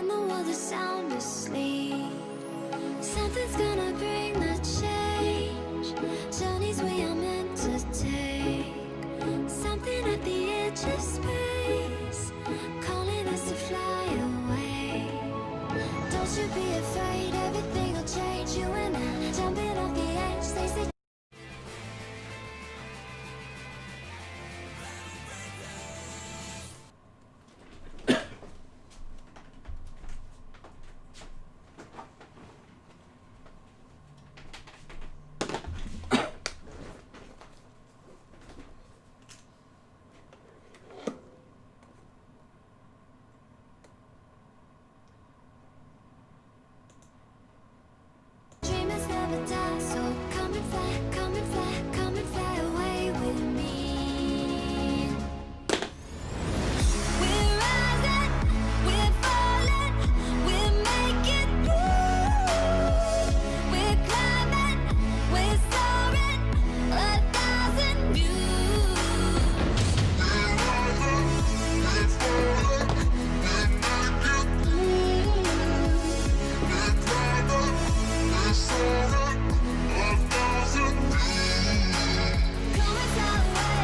and the world is sound asleep. Something's gonna bring the change. Journeys we are meant to take. Something at the edge of space, calling us to fly away. Don't you be afraid, everything will change. You and I, jumping off the edge, they say. Dreamers never die, so come and fly, come and fly, come and fly away with me. We're rising, we're falling, we're making through. We're climbing, we're soaring, 1,000 views. We're rising, we're falling, we're making through. We're climbing, we're soaring, 1,000 views. Come and fly away,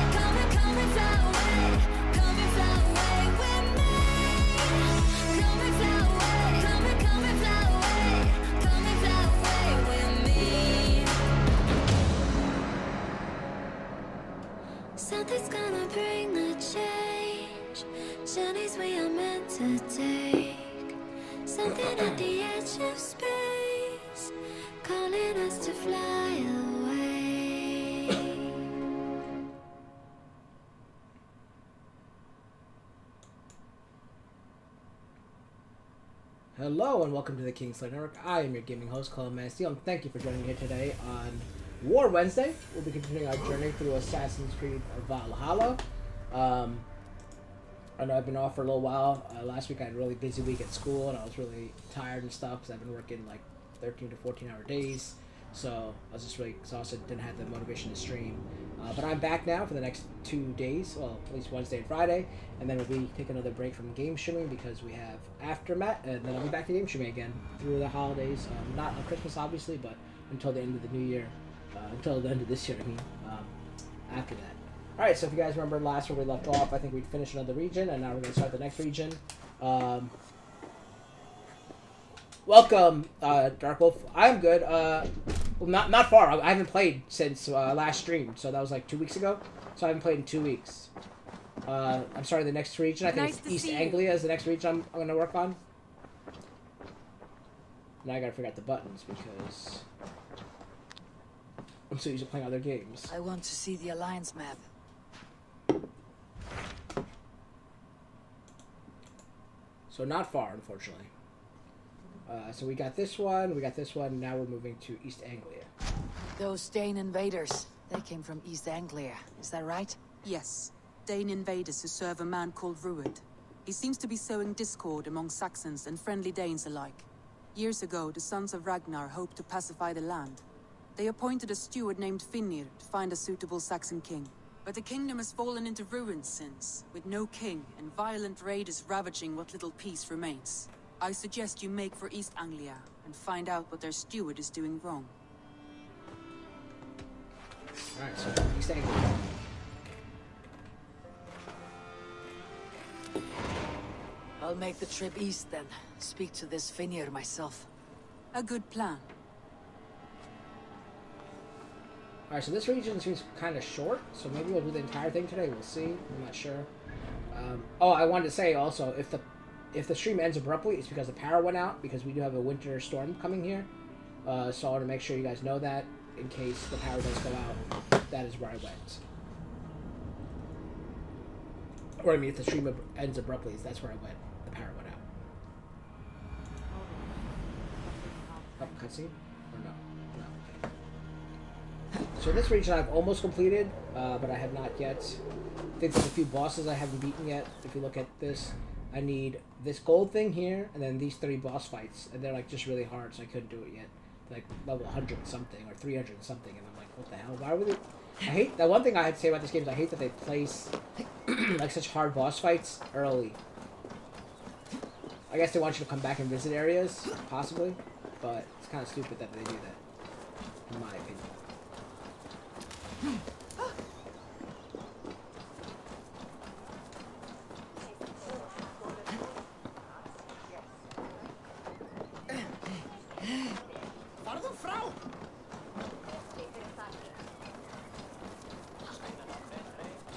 come and fly away, come and fly away with me. Come and fly away, come and fly away, come and fly away with me. Something's gonna bring the change. Journeys we are meant to take. Something at the edge of space, calling us to fly away. Hello and welcome to the Kingslayer Network. I am your gaming host, Kalelmanofsteel, and thank you for joining me here today on War Wednesday. We'll be continuing our journey through Assassin's Creed Valhalla. I know I've been off for a little while. Last week I had a really busy week at school, and I was really tired and stuff because I've been working like 13 to 14 hour days. So I was just really exhausted, didn't have the motivation to stream. But I'm back now for the next 2 days, well, at least Wednesday and Friday, and then we'll be taking another break from game streaming because we have AfterMat, and then I'll be back to game streaming again through the holidays. Not on Christmas, obviously, but until the end of the new year, until the end of this year, after that. Alright, so if you guys remember last where we left off, I think we'd finished another region, and now we're going to start the next region. Welcome, Dark Wolf. I'm good. Well, not far. I haven't played since last stream, so that was like 2 weeks ago. So I haven't played in 2 weeks. I'm sorry, the next region, I think it's East Anglia is the next region I'm going to work on. Now I got to figure out the buttons because I'm so used to playing other games. I want to see the Alliance map. So not far, unfortunately. So we got this one, now we're moving to East Anglia. Those Dane invaders, they came from East Anglia, is that right? Yes, Dane invaders who serve a man called Rued. He seems to be sowing discord among Saxons and friendly Danes alike. Years ago, the sons of Ragnar hoped to pacify the land. They appointed a steward named Finnir to find a suitable Saxon king. But the kingdom has fallen into ruins since, with no king and violent raiders ravaging what little peace remains. I suggest you make for East Anglia and find out what their steward is doing wrong. Alright, so East Anglia. I'll make the trip east then. Speak to this Finnir myself. A good plan. Alright, so this region seems kind of short, so maybe we'll do the entire thing today. We'll see. I'm not sure. Oh, I wanted to say also, if the stream ends abruptly, it's because the power went out, because we do have a winter storm coming here. So I want to make sure you guys know that, in case the power does go out. That is where I went. Or I mean, if the stream ends abruptly, that's where I went. The power went out. Oh, cutscene? Or no? So this region I've almost completed, but I have not yet. I think there's a few bosses I haven't beaten yet. If you look at this, I need this gold thing here, and then these 3 boss fights, and they're like just really hard, so I couldn't do it yet. Like level 100 something or 300 something, and I'm like, what the hell? Why would they? I hate that one thing I have to say about this game is I hate that they place like such hard boss fights early. I guess they want you to come back and visit areas, possibly, but it's kind of stupid that they do that, in my opinion.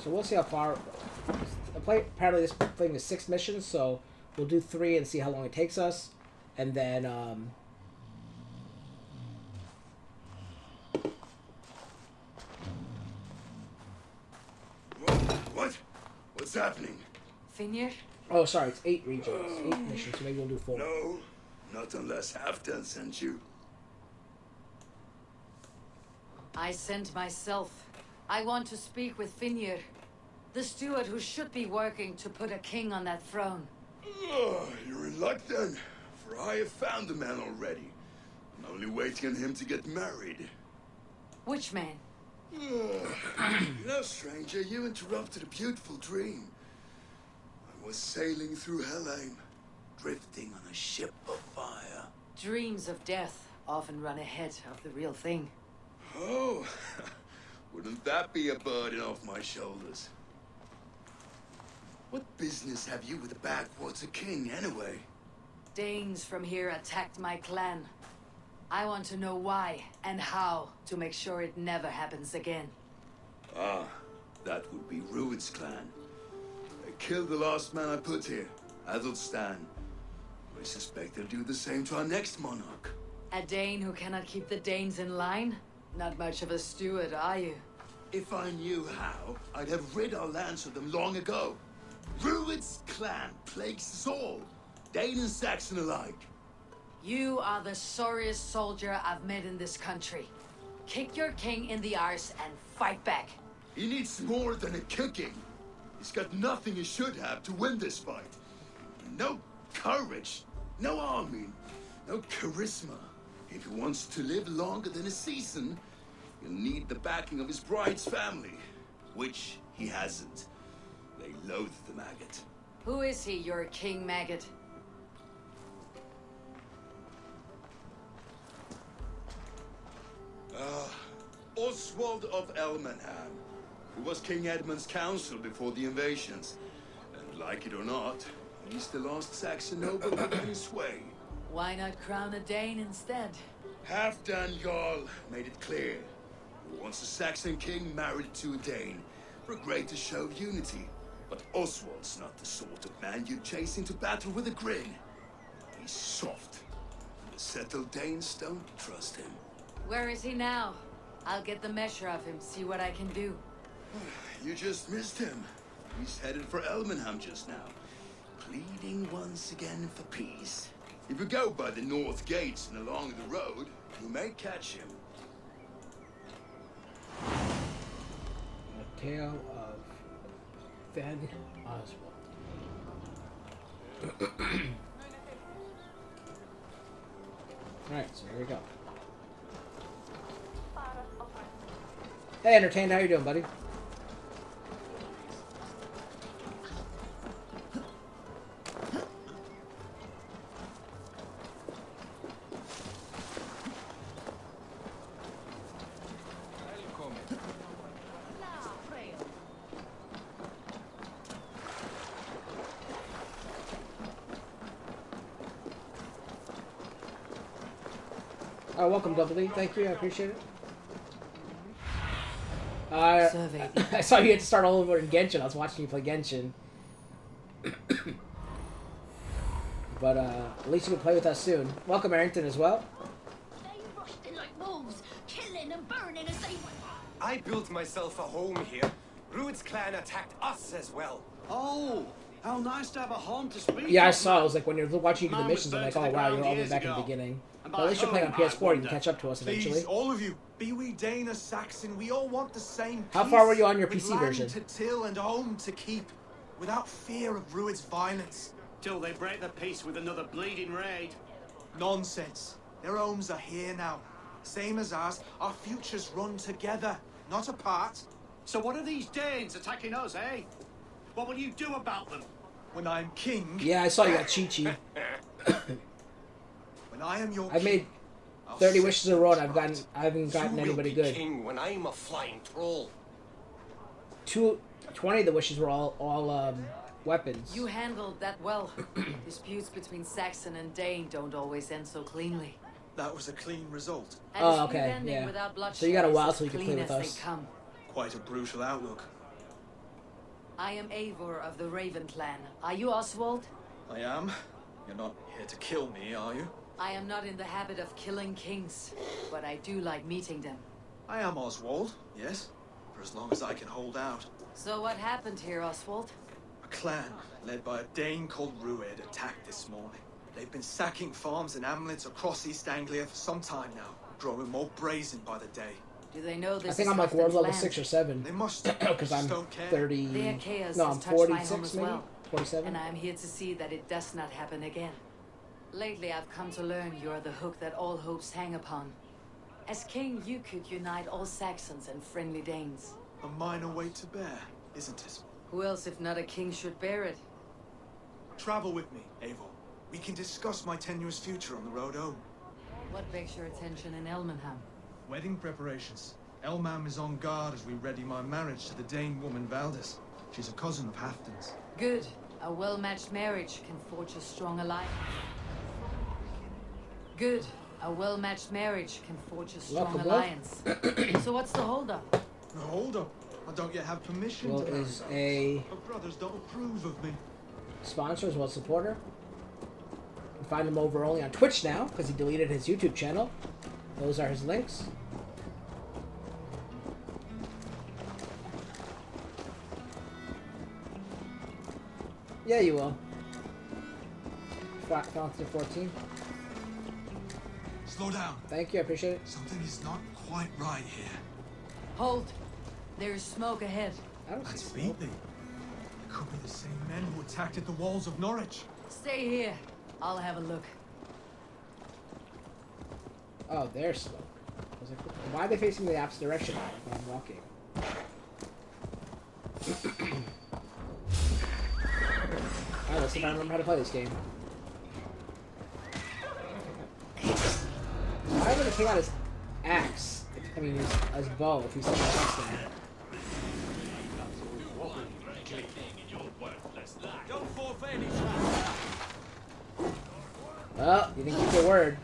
So we'll see how far. Apparently, this thing is 6 missions, so we'll do 3 and see how long it takes us, and then What? What's happening? Finir? oh, sorry, it's 8 regions, 8 missions. So maybe we'll do 4. No, not unless Halfdan sent you. I sent myself. I want to speak with Finir, the steward who should be working to put a king on that throne. You're in luck then, for I have found the man already. I'm only waiting on him to get married. Which man? You know, stranger, you interrupted a beautiful dream. I was sailing through Helheim, drifting on a ship of fire. Dreams of death often run ahead of the real thing. Oh, wouldn't that be a burden off my shoulders? What business have you with the backwater king, anyway? Danes from here attacked my clan. I want to know why and how to make sure it never happens again. Ah, that would be Rued's clan. They killed the last man I put here, Adelstan. I suspect they'll do the same to our next monarch. A Dane who cannot keep the Danes in line? Not much of a steward, are you? If I knew how, I'd have rid our lands of them long ago. Rued's clan plagues us all, Dane and Saxon alike. You are the sorriest soldier I've met in this country. Kick your king in the arse and fight back. He needs more than a kicking. He's got nothing he should have to win this fight. No courage, no army, no charisma. If he wants to live longer than a season, he'll need the backing of his bride's family, which he hasn't. They loathe the maggot. Who is he, your king maggot? Oswald of Elmenham, who was King Edmund's counsel before the invasions. And like it or not, he's the last Saxon noble with any sway. Why not crown a Dane instead? Halfdan Jarl made it clear. He wants a Saxon king married to a Dane for a greater show of unity. But Oswald's not the sort of man you'd chase into battle with a grin. He's soft. The settled Danes don't trust him. Where is he now? I'll get the measure of him, see what I can do. You just missed him. He's headed for Elmenham just now, pleading once again for peace. If you go by the north gates and along the road, you may catch him. A tale of Van Oswald. Alright, so here we go. Hey, Entertained, how you doing, buddy? Oh, welcome, Double D. Thank you, I appreciate it. I saw you had to start all over in Genshin. I was watching you play Genshin. But at least you can play with us soon. Welcome, Arrington, as well. They rushed in like wolves, killing and burning as they went. I built myself a home here. Rued's clan attacked us as well. Oh, how nice to have a home to speak Yeah, I of. saw. It was like when you're watching you do the missions, I'm like, oh wow, you're all the way back in the beginning. But at least you're playing on PS4, you can catch up to us eventually. Please, all of you, be we Dane or Saxon, we all want the same How peace, far were you on your with PC land version? to till and home to keep, without fear of Rued's violence. Till they break the peace with another bleeding raid. Nonsense. Their homes are here now. Same as ours, our futures run together, not apart. So what are these Danes attacking us, eh? What will you do about them? When I am king... Yeah, I saw you got Chi-Chi. When I am your I've made king, I'll 30 set wishes in a row and things I haven't gotten You will anybody be good. king when I'm a flying troll. 20 of the wishes were all weapons. You handled that well. Disputes between Saxon and Dane don't always end so cleanly. That was a clean result. And Oh, a smooth okay, ending yeah. without So you got a bloodshed while is till you as can clean play with as us. they come. Quite a brutal outlook. I am Eivor of the Raven clan. Are you Oswald? I am. You're not here to kill me, are you? I am not in the habit of killing kings, but I do like meeting them. I am Oswald, yes. For as long as I can hold out. So what happened here, Oswald? A clan, led by a Dane called Rued, attacked this morning. They've been sacking farms and hamlets across East Anglia for some time now, growing more brazen by the day. Do they know this I think is I'm like world Husband's level land? 6 or 7. They must. Because I'm Don't care. 30... The Achaeus No, has I'm touched my home 46 as maybe? well. 47? And I am here to see that it does not happen again. Lately, I've come to learn you are the hook that all hopes hang upon. As king, you could unite all Saxons and friendly Danes. A minor weight to bear, isn't it? Who else, if not a king, should bear it? Travel with me, Eivor. We can discuss my tenuous future on the road home. What begs your attention in Elmenham? Wedding preparations. Elmam is on guard as we ready my marriage to the Dane woman Valdis. She's a cousin of Halfdan's. Good. A well-matched marriage can forge a strong alliance. Good. A well-matched marriage can forge a strong Welcome, alliance. So what's the holdup? No, hold up. I don't yet have permission Well, to marry. is a My brothers don't approve of me. sponsor as well as supporter. You can find him over only on Twitch now because he deleted his YouTube channel. Those are his links. Yeah, you will. Final 14. Slow down. Thank you, I appreciate it. Something is not quite right here. Hold. There is smoke ahead. I don't That's see smoke. Beatley. It could be the same men who attacked at the walls of Norwich. Stay here. I'll have a look. Oh, there's smoke. I was like, why are they facing the opposite direction when I'm walking? Alright, let's see if I remember how to play this game. Why would he take out his axe? I mean, his bow if he's taking his axe down. Oh, you didn't keep your word.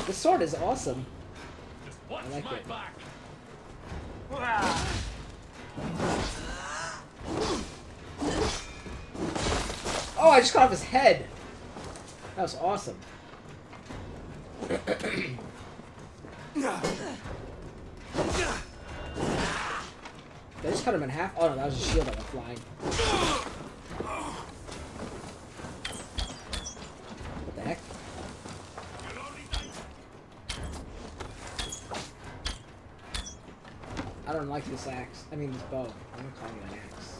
This sword is awesome. I like it. Oh, I just cut off his head. That was awesome. Did I just cut him in half? Oh no, that was a shield that went flying. What the heck? I don't like this axe. I mean this bow. I'm gonna call it an axe.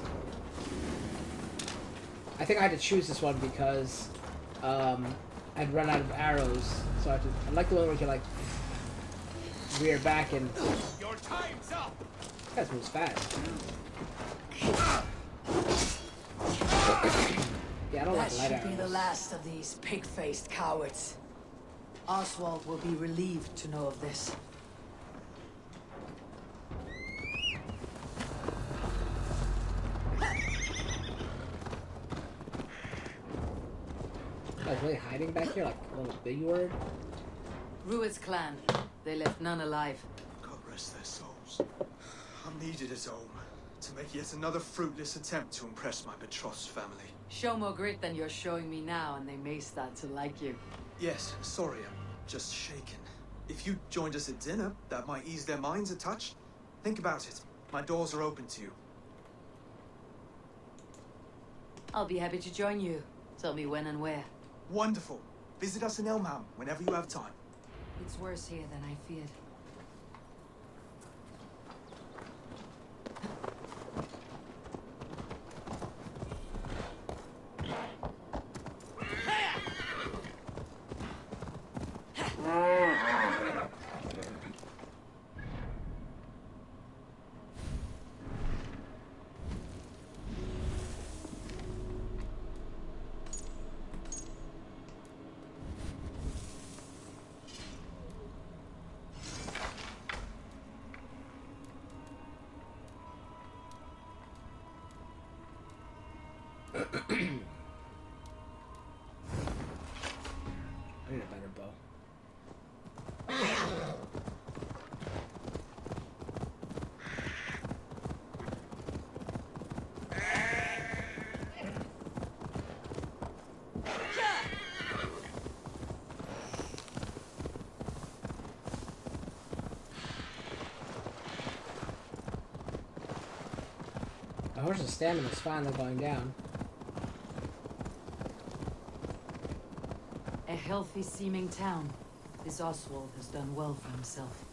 I think I had to choose this one because I'd run out of arrows. So I like the one where you can like rear back and Your time's up! this guy moves fast. Yeah, I don't That like light should be the arrows. last of these pig-faced cowards. Oswald will be relieved to know of this. Guy's really hiding back here, like a little big word. Rued's clan. They left none alive. God rest their souls. I'm needed at home to make yet another fruitless attempt to impress my betrothed family. Show more grit than you're showing me now, and they may start to like you. Yes, sorry, I'm just shaken. If you joined us at dinner, that might ease their minds a touch. Think about it. My doors are open to you. I'll be happy to join you. Tell me when and where. Wonderful. Visit us in Elmham whenever you have time. It's worse here than I feared. My horse's stamina's finally going down. A healthy seeming town. This Oswald has done well for himself.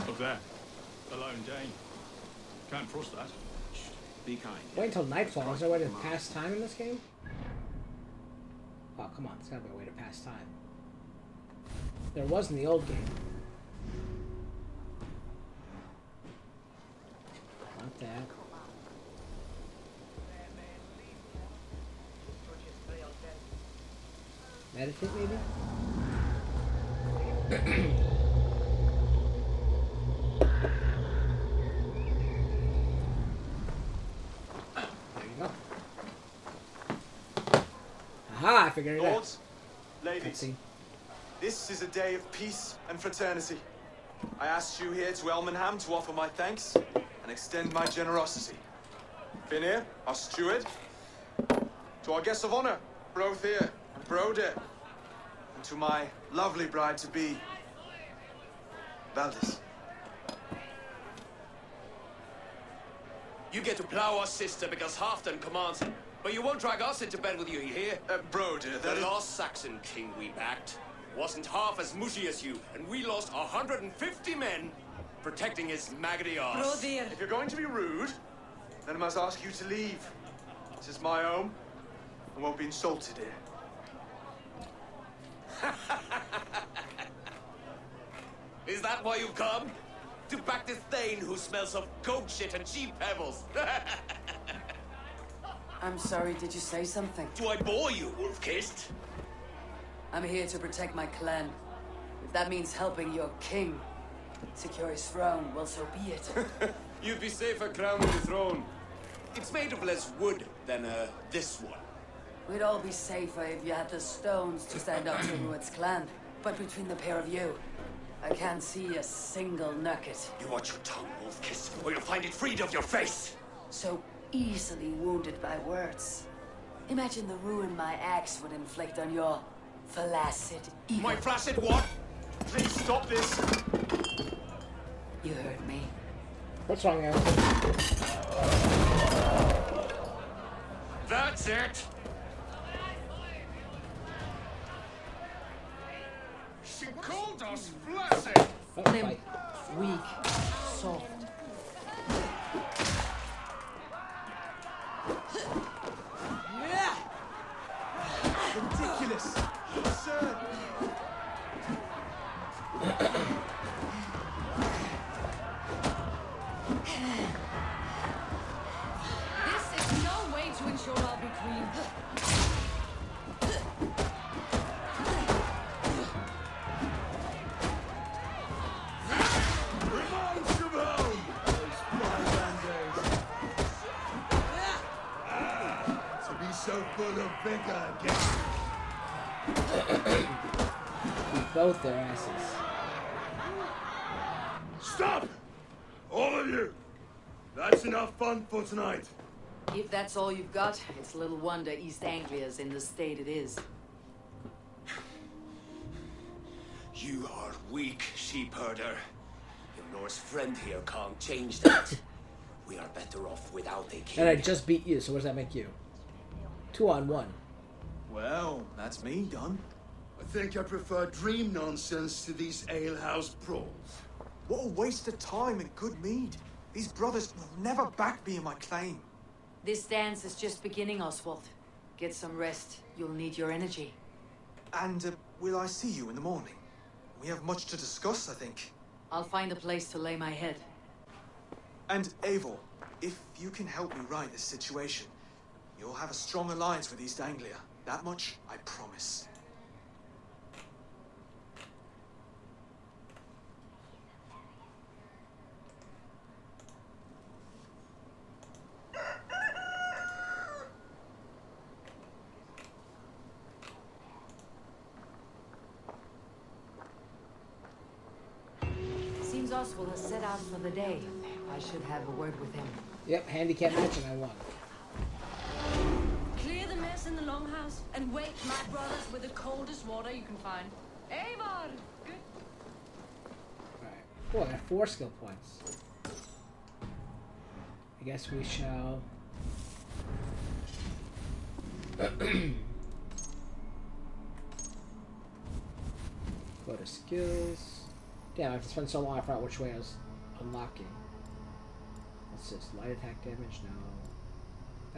Look there. The lone Dane. Can't trust that. Shh. Be kind. Wait until nightfall. Is there a way to pass time in this game? Oh, come on. There's gotta be a way to pass time. There was in the old game. Not that. Meditate, maybe? Aha, I figured it out. Lords, ladies, this is a day of peace and fraternity. I asked you here to Elmenham to offer my thanks and extend my generosity. Finir, our steward, to our guests of honor, Brothir and Broder, and to my lovely bride-to-be, Valdis. You get to plow our sister because Halfdan commands it. But you won't drag us into bed with you, you hear? Broder, the lost Saxon king we backed wasn't half as mushy as you, and we lost 150 men protecting his maggoty arse. If you're going to be rude, then I must ask you to leave. This is my home. I won't be insulted here. Is that why you've come? To back this Thane who smells of goat shit and cheap pebbles? I'm sorry, did you say something? Do I bore you, wolf-kissed? I'm here to protect my clan. If that means helping your king secure his throne, well, so be it. You'd be safer crowning the throne. It's made of less wood than, this one. We'd all be safer if you had the stones to stand up to Rued's clan. But between the pair of you, I can't see a single nugget. You watch your tongue, wolf-kissed, or you'll find it freed of your face. So easily wounded by words. Imagine the ruin my axe would inflict on your flaccid ego. My flaccid what? Please stop this. You heard me. What's wrong, Aaron? That's it. She called us flaccid. Limp, weak, soft. Ridiculous. Absurd. This is no way to ensure I'll be queen. Reminds of home! Those Flylanders. To be so full of vigor again. Beat both their asses. Stop! All of you! That's enough fun for tonight. If that's all you've got, it's little wonder East Anglia's in the state it is. You are weak, sheep herder. Your Norse friend here can't change that. We are better off without a king. And I just beat you, so what does that make you? 2 on 1. Well, that's me done. I think I prefer dream nonsense to these alehouse brawls. What a waste of time and good mead. These brothers will never back me in my claim. This dance is just beginning, Oswald. Get some rest. You'll need your energy. And will I see you in the morning? We have much to discuss, I think. I'll find a place to lay my head. And Eivor, if you can help me right this situation, you'll have a strong alliance with East Anglia. That much, I promise. seems Oswald has set out for the day. I should have a word with him. Yep, handicap match and I won. Clear the mess in the longhouse and wake my brothers with the coldest water you can find. Avon! Good. Alright. Boy, I have 4 skill points. I guess we shall... Go to skills. Damn, I have to spend so long I forgot which way I was unlocking. What's this? Light attack damage? No.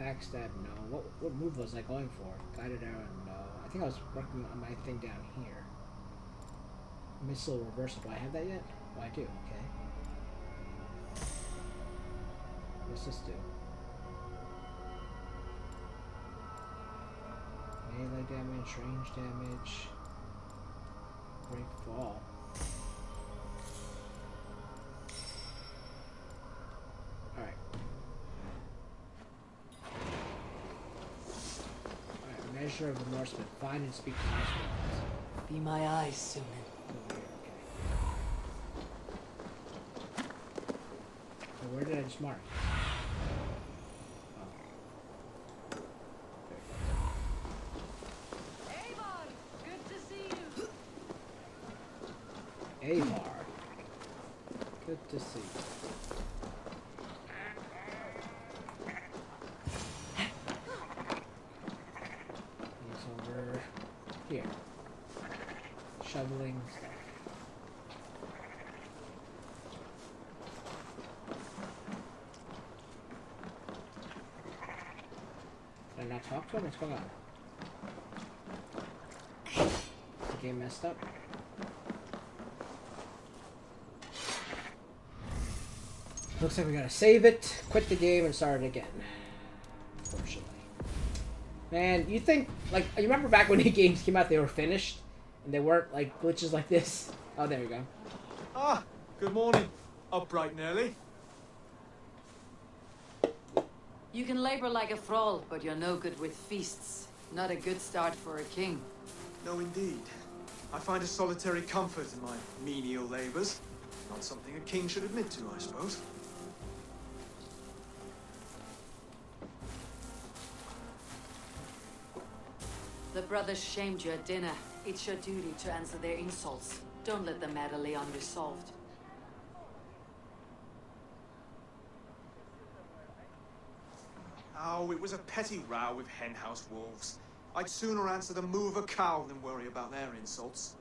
Backstab? No. What move was I going for? Guided arrow? No. I think I was working on my thing down here. Missile reversal. Do I have that yet? Oh, I do. Okay. What's this do? Melee damage, range damage, break fall. Alright. Alright, measure of the Norseman. Find and speak to Norsemen. Be my eyes, Sunan. Over here, okay. So where did I just mark? Avar. Good to see you. He's over here. Shoveling stuff. Did I not talk to him? What's going on? The game messed up. Looks like we gotta save it, quit the game, and start it again. Unfortunately. Man, you think, like, you remember back when the games came out, they were finished? And they weren't, like, glitches like this? Oh, there we go. Ah, good morning. Up bright and early. You can labor like a thrall, but you're no good with feasts. Not a good start for a king. No, indeed. I find a solitary comfort in my menial labors. Not something a king should admit to, I suppose. The brothers shamed you at dinner. It's your duty to answer their insults. Don't let the matter lay unresolved. Oh, it was a petty row with henhouse wolves. I'd sooner answer the moo of a cow than worry about their insults.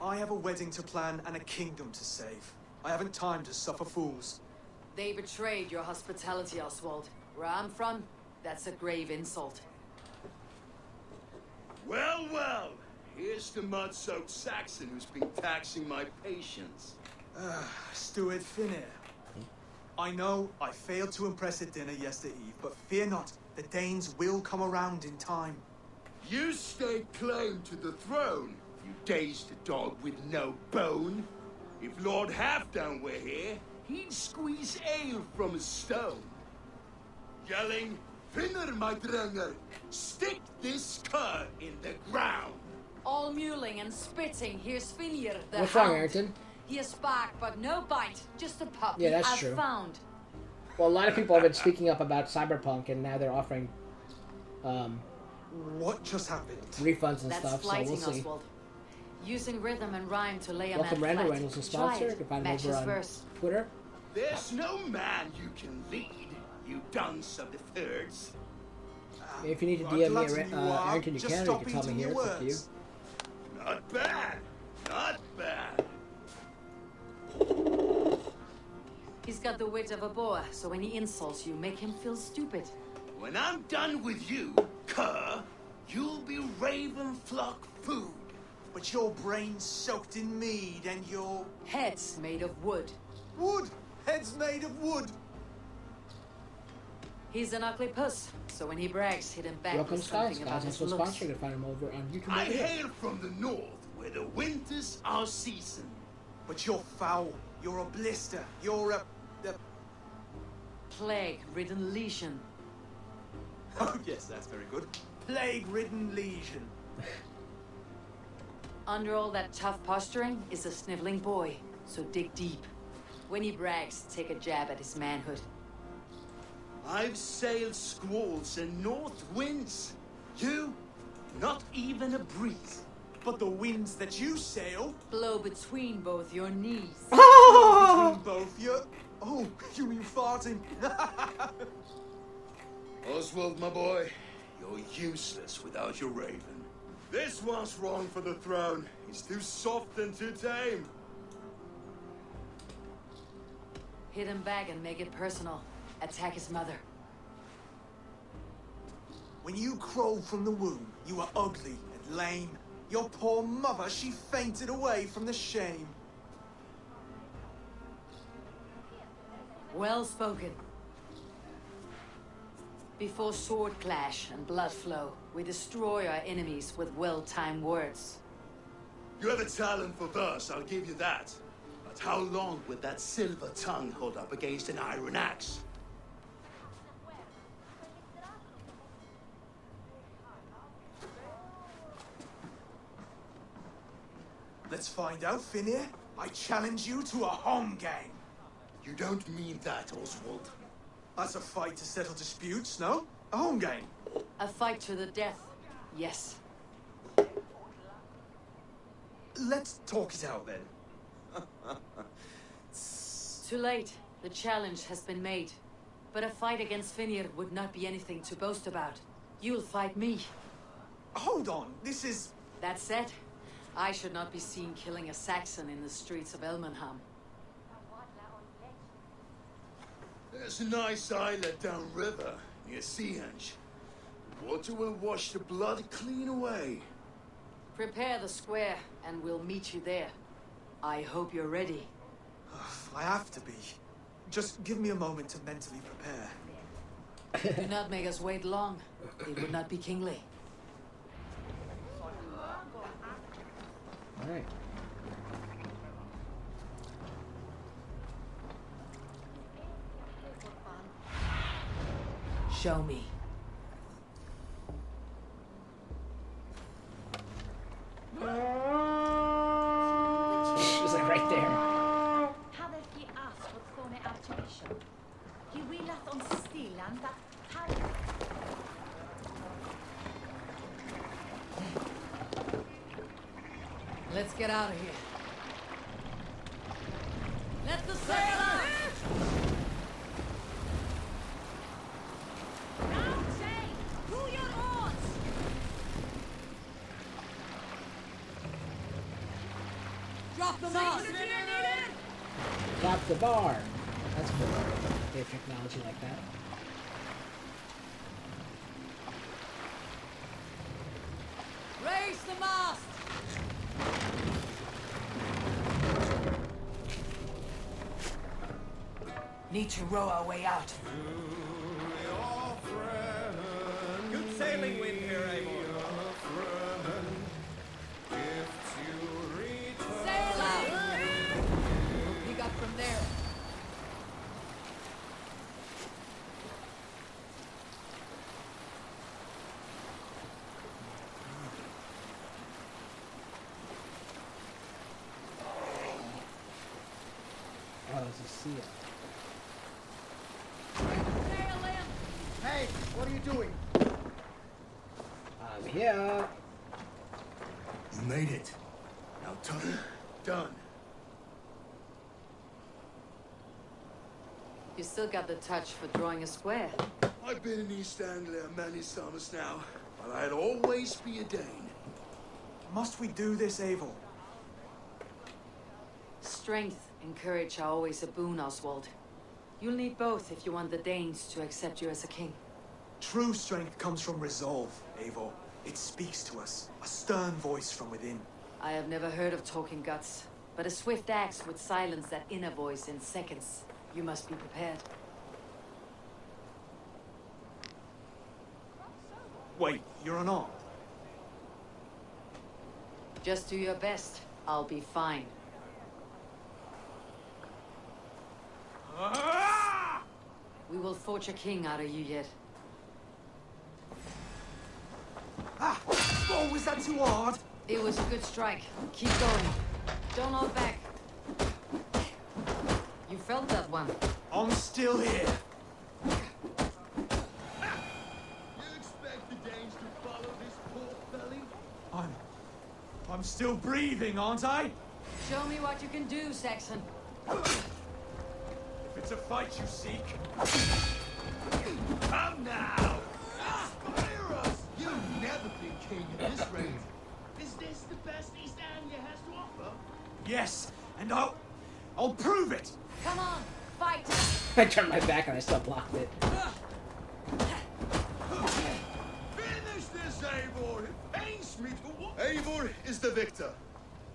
I have a wedding to plan and a kingdom to save. I haven't time to suffer fools. They betrayed your hospitality, Oswald. Where I'm from, that's a grave insult. Well, well. Here's the mud-soaked Saxon who's been taxing my patience. Steward Finnair. I know I failed to impress at dinner yesterday eve, but fear not, the Danes will come around in time. You stake claim to the throne, you dazed dog with no bone. If Lord Halfdown were here, he'd squeeze ale from a stone. Yelling, Finner, my drenger, stick this cur in the ground. All mewling and spitting, here's Finir, the What's wrong, hound. Ayrton? He is bark, but no bite. Just a puppy Yeah, that's I've true. found. Well, a lot of people have been speaking up about Cyberpunk, and now they're offering What just happened? refunds and That's stuff, so flighting, we'll see. Oswald. Using rhythm and rhyme to lay a Welcome, man Randall. flat. Randall's a Try sponsor. it. You can find him Match over his on verse. Twitter. There's no man you can lead, you dunce of the thirds. If you need to Right, DM me, glutton you are. Ayrton, you Just can. Or you stop can tell me eating here. your It's up to you. words. Not bad, not bad. He's got the wit of a boa, so when he insults you, make him feel stupid. When I'm done with you, cur, you'll be raven flock food. But your brain's soaked in mead and your... Heads made of wood. Wood! Heads made of wood! He's an ugly puss, so when he brags, hit him back Welcome, with Skye. something about Sky's his also a looks. sponsor. You can find him over on YouTube. I right here. hail from the north, where the winters are season. But you're foul. You're a blister. You're a... Plague-ridden lesion. Oh, yes, that's very good. Plague-ridden lesion. Under all that tough posturing is a sniveling boy, so dig deep. When he brags, take a jab at his manhood. I've sailed squalls and north winds. You? Not even a breeze. But the winds that you sail... Blow between both your knees. between both your... Oh, you mean farting? Oswald, my boy, you're useless without your raven. This one's wrong for the throne. He's too soft and too tame. Hit him back and make it personal. Attack his mother. When you crawled from the womb, you were ugly and lame. Your poor mother, she fainted away from the shame. Well spoken. Before sword clash and blood flow, we destroy our enemies with well-timed words. You have a talent for verse, I'll give you that. But how long would that silver tongue hold up against an iron axe? Let's find out, Finir. I challenge you to a home game. You don't mean that, Oswald. That's a fight to settle disputes, no? A home game. A fight to the death, yes. Let's talk it out then. Too late. The challenge has been made. But a fight against Finir would not be anything to boast about. You'll fight me. Hold on, this is... That said, I should not be seen killing a Saxon in the streets of Elmenham. There's a nice islet downriver, near Seahenge. Water will wash the blood clean away. Prepare the square, and we'll meet you there. I hope you're ready. I have to be. Just give me a moment to mentally prepare. Do not make us wait long. It would not be kingly. All right. Show me. It was like right there. Hadeth ye asked what Thorne Archbishop? He willeth on Steeland that time. Let's get out of here. Let the sail out! Round chain! Pull your oars! Drop the mast! Drop the bar. That's cool. They have technology like that. Raise the mast! Need to row our way out. Good sailing wind here, Eivor. Sail out! Pick up from there. Oh, there's a seal. Sail in! Hey, what are you doing? I'm here. You made it. Now Tubby, done. You still got the touch for drawing a square. I've been in East Anglia many summers now, but I'd always be a Dane. Must we do this, Eivor? Strength and courage are always a boon, Oswald. You'll need both if you want the Danes to accept you as a king. True strength comes from resolve, Eivor. It speaks to us. A stern voice from within. I have never heard of talking guts, but a swift axe would silence that inner voice in seconds. You must be prepared. Wait, you're unarmed? Just do your best. I'll be fine. We will forge a king out of you yet. Ah! Oh, was that too hard? It was a good strike. Keep going. Don't hold back. You felt that one. I'm still here. You expect the Danes to follow this poor belly? I'm still breathing, aren't I? Show me what you can do, Saxon. If it's a fight you seek, Come now! Inspire us! You've never been king in this reign. Is this the best East Anglia has to offer? yes, and I'll prove it. Come on, fight! I turned my back and I still blocked it. Finish this, Eivor! It pains me to watch. Eivor is the victor.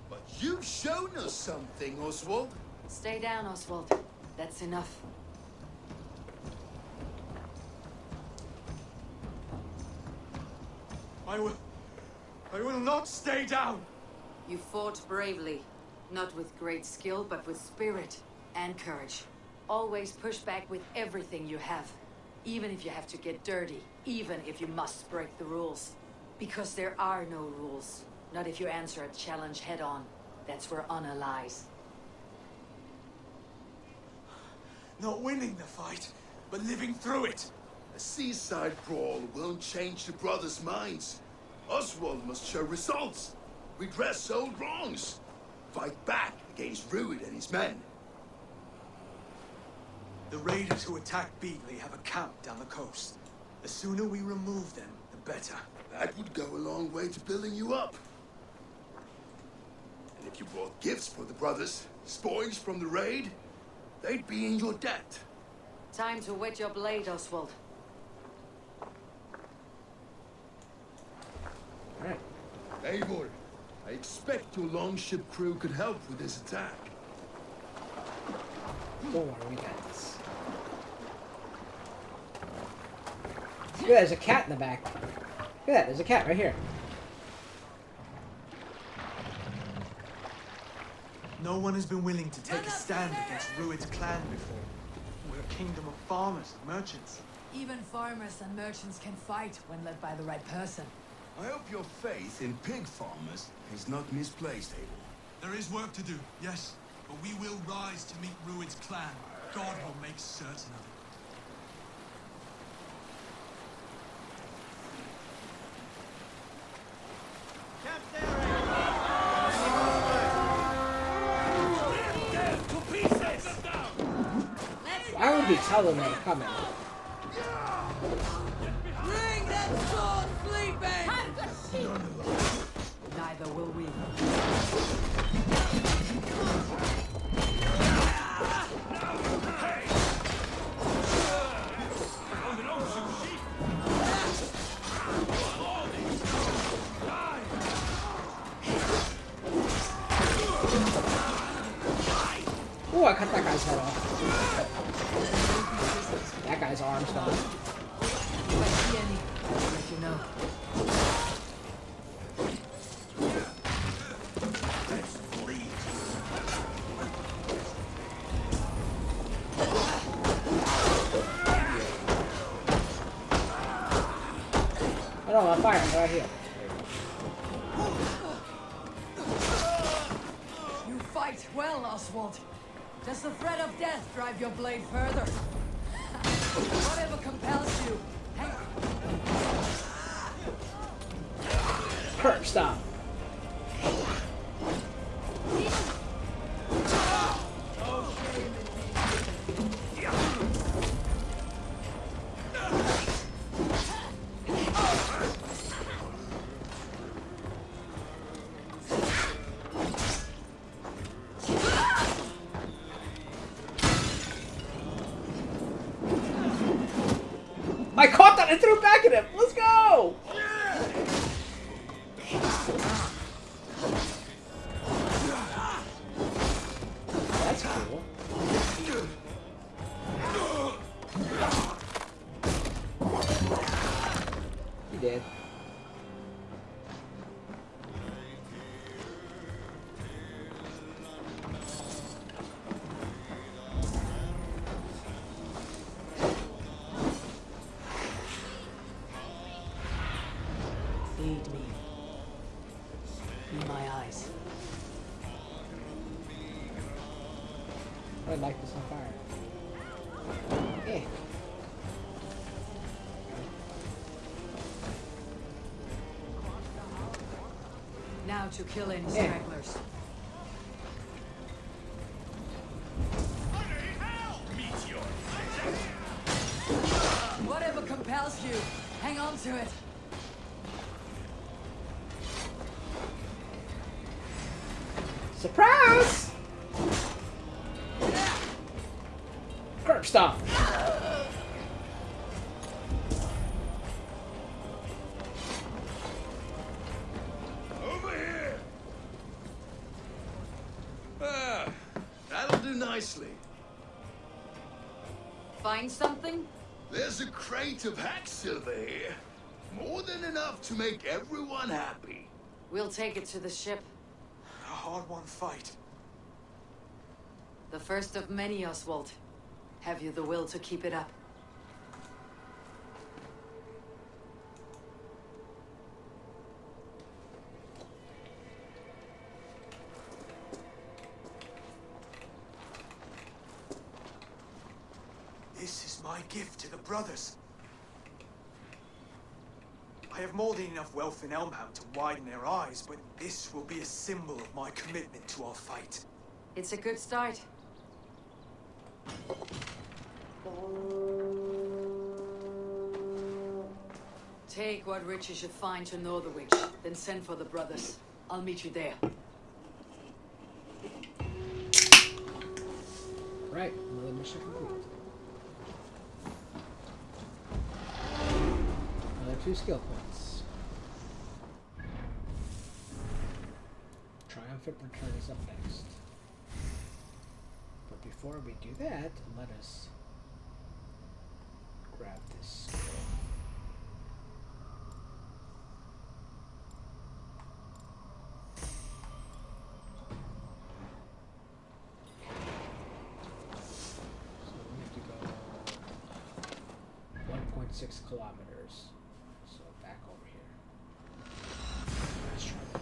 But you've shown us something, Oswald. Stay down, Oswald. That's enough. I will not stay down. You fought bravely. Not with great skill, but with spirit and courage. Always push back with everything you have. Even if you have to get dirty. Even if you must break the rules. Because there are no rules. Not if you answer a challenge head on. That's where honor lies. Not winning the fight, but living through it. A seaside brawl won't change the brothers' minds. Oswald must show results. Redress old wrongs. Fight back against Rued and his men. The raiders who attacked Beatley have a camp down the coast. The sooner we remove them, the better. That would go a long way to building you up. And if you brought gifts for the brothers, spoils from the raid, they'd be in your debt. Time to wet your blade, Oswald. Alright. Eivor, I expect your longship crew could help with this attack. Don't worry, we got this. Look at that, there's a cat in the back. Look at that, there's a cat right here. No one has been willing to take a stand against Rued's clan before. We're a kingdom of farmers and merchants. Even farmers and merchants can fight when led by the right person. I hope your faith in pig farmers is not misplaced, Eivor. There is work to do, yes. But we will rise to meet Rued's clan. God will make certain of it. Why would we tell them they're coming? Bring that sword, sleeping! Neither will we. Oh, I cut that guy's head off. That guy's arm's gone. If I see any, I'll let you know. Oh no, I'm firing right here. You fight well, Oswald. Does the threat of death drive your blade further? Whatever compels you. Hang Kurt, stop. I caught that and threw it back at him. Let's go. That's cool. He did. this. I like this on fire. Yeah. Now to kill any stragglers. Whatever compels you, hang on to it. Surprise! Curb stop. Over here! Ah, that'll do nicely. Find something? There's a crate of hack silver here. More than enough to make everyone happy. We'll take it to the ship. A hard-won fight. The first of many, Oswald. Have you the will to keep it up? This is my gift to the brothers. I have more than enough wealth in Elmham to widen their eyes, but this will be a symbol of my commitment to our fight. It's a good start. Take what riches you find to know the witch, then send for the brothers. I'll meet you there. Right, another mission complete. Another 2 skill points. Triumphant Return is up next. But before we do that, let us grab this skill. So we have to go 1.6 kilometers. So back over here. Let's try that.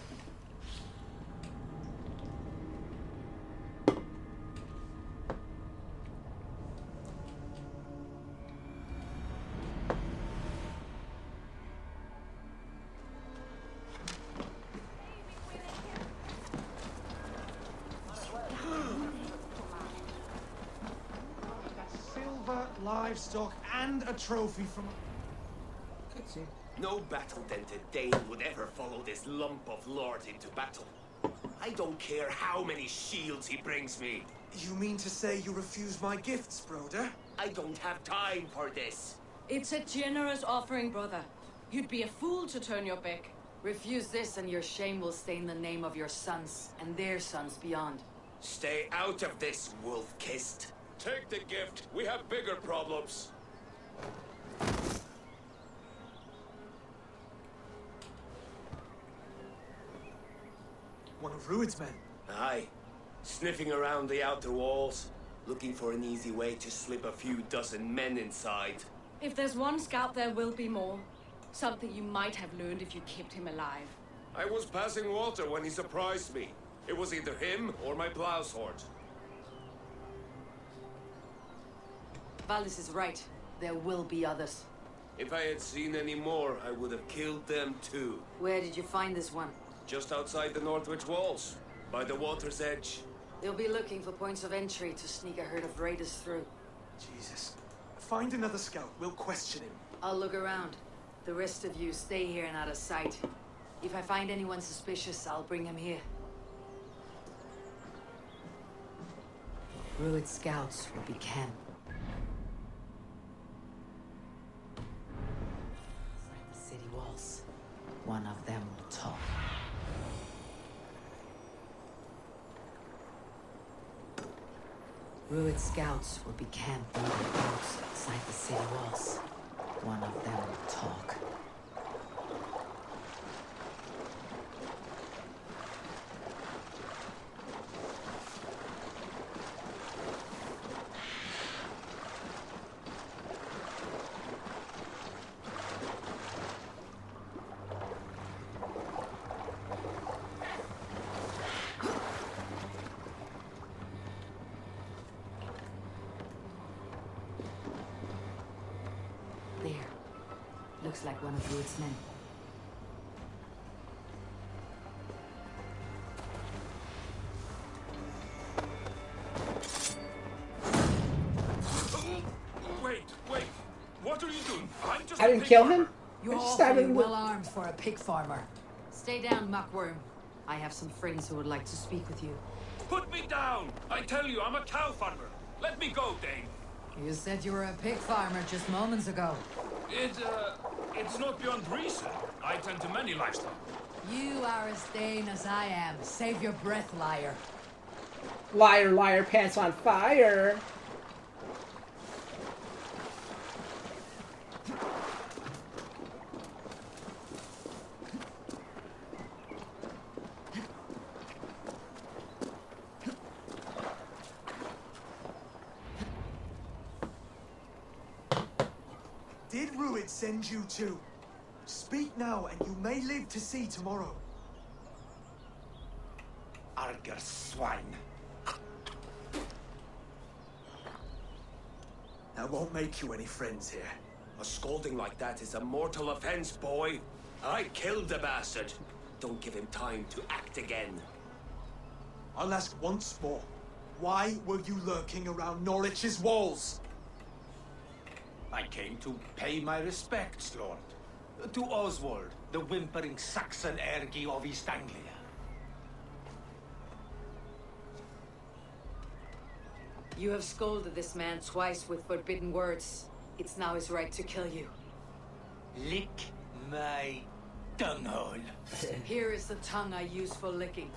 Silver, livestock, and a trophy from... Cutscene. No battle-dented Dane would ever follow this lump of lord into battle. I don't care how many shields he brings me. You mean to say you refuse my gifts, brother? I don't have time for this. It's a generous offering, brother. You'd be a fool to turn your back. Refuse this and your shame will stain the name of your sons and their sons beyond. Stay out of this, wolf-kissed. Take the gift. We have bigger problems. One of Rued's men. Aye. Sniffing around the outer walls, looking for an easy way to slip a few dozen men inside. If there's one scout, there will be more. Something you might have learned if you kept him alive. I was passing water when he surprised me. It was either him or my plow sword. Valis is right. There will be others. If I had seen any more, I would have killed them too. Where did you find this one? Just outside the Northwich walls, by the water's edge. They'll be looking for points of entry to sneak a herd of raiders through. Jesus. Find another scout. We'll question him. I'll look around. The rest of you stay here and out of sight. If I find anyone suspicious, I'll bring him here. Rued scouts will be camped inside the city walls. One of them will talk. Rued scouts will be camped near the boats outside the city walls. One of them will talk. looks like one of Ruud's men. Wait. What are you doing? I'm just I didn't kill him? You're I just stabbed awfully him with... well armed for a pig farmer. Stay down, muckworm. I have some friends who would like to speak with you. Put me down! I tell you, I'm a cow farmer. Let me go, Dane. You said you were a pig farmer just moments ago. It's not beyond reason. I tend to many livestock. You are as Dane as I am. Save your breath, liar. Liar, liar, pants on fire. Did Ruud send you too? Speak now, and you may live to see tomorrow. Arger swine. That won't make you any friends here. A scolding like that is a mortal offense, boy. I killed the bastard. Don't give him time to act again. I'll ask once more. Why were you lurking around Norwich's walls? I came to pay my respects, Lord. To Oswald, the whimpering Saxon ergi of East Anglia. You have scolded this man twice with forbidden words. It's now his right to kill you. Lick my dunghole. Here is the tongue I use for licking.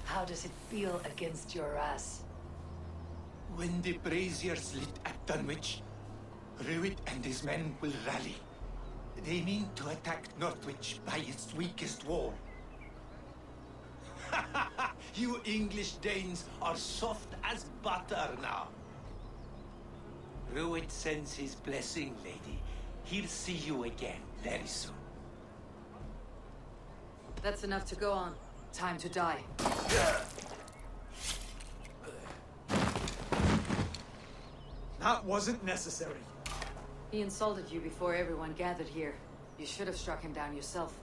How does it feel against your ass? When the braziers lit at Dunwich, Ruud and his men will rally. They mean to attack Northwich by its weakest wall. You English Danes are soft as butter now. Ruud sends his blessing, lady. He'll see you again very soon. That's enough to go on. Time to die. That wasn't necessary. He insulted you before everyone gathered here. You should have struck him down yourself.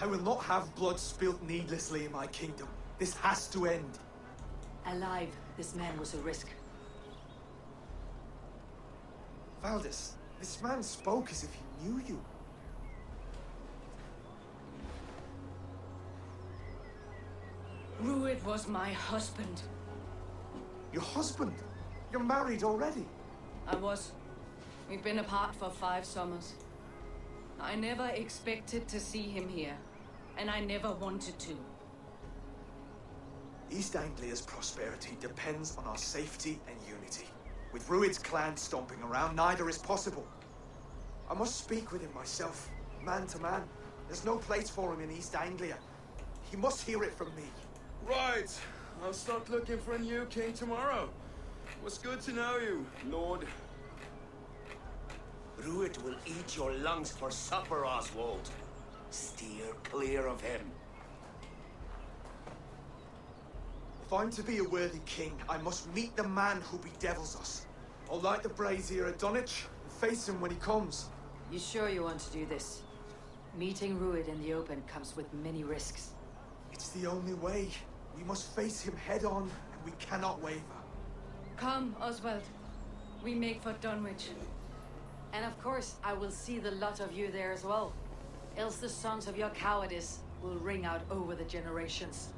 I will not have blood spilt needlessly in my kingdom. This has to end. Alive, this man was a risk. Valdis, this man spoke as if he knew you. Ruud was my husband. Your husband? You're married already. I was. We've been apart for 5 summers. I never expected to see him here, and I never wanted to. East Anglia's prosperity depends on our safety and unity. With Ruud's clan stomping around, neither is possible. I must speak with him myself, man to man. There's no place for him in East Anglia. He must hear it from me. Right. I'll start looking for a new king tomorrow. It was good to know you, Lord. Ruud will eat your lungs for supper, Oswald. Steer clear of him. If I'm to be a worthy king, I must meet the man who bedevils us. I'll light the brazier at Dunwich and face him when he comes. You sure you want to do this? Meeting Ruud in the open comes with many risks. It's the only way. We must face him head on, and we cannot waver. Come, Oswald. We make for Dunwich. And of course, I will see the lot of you there as well. Else the songs of your cowardice will ring out over the generations.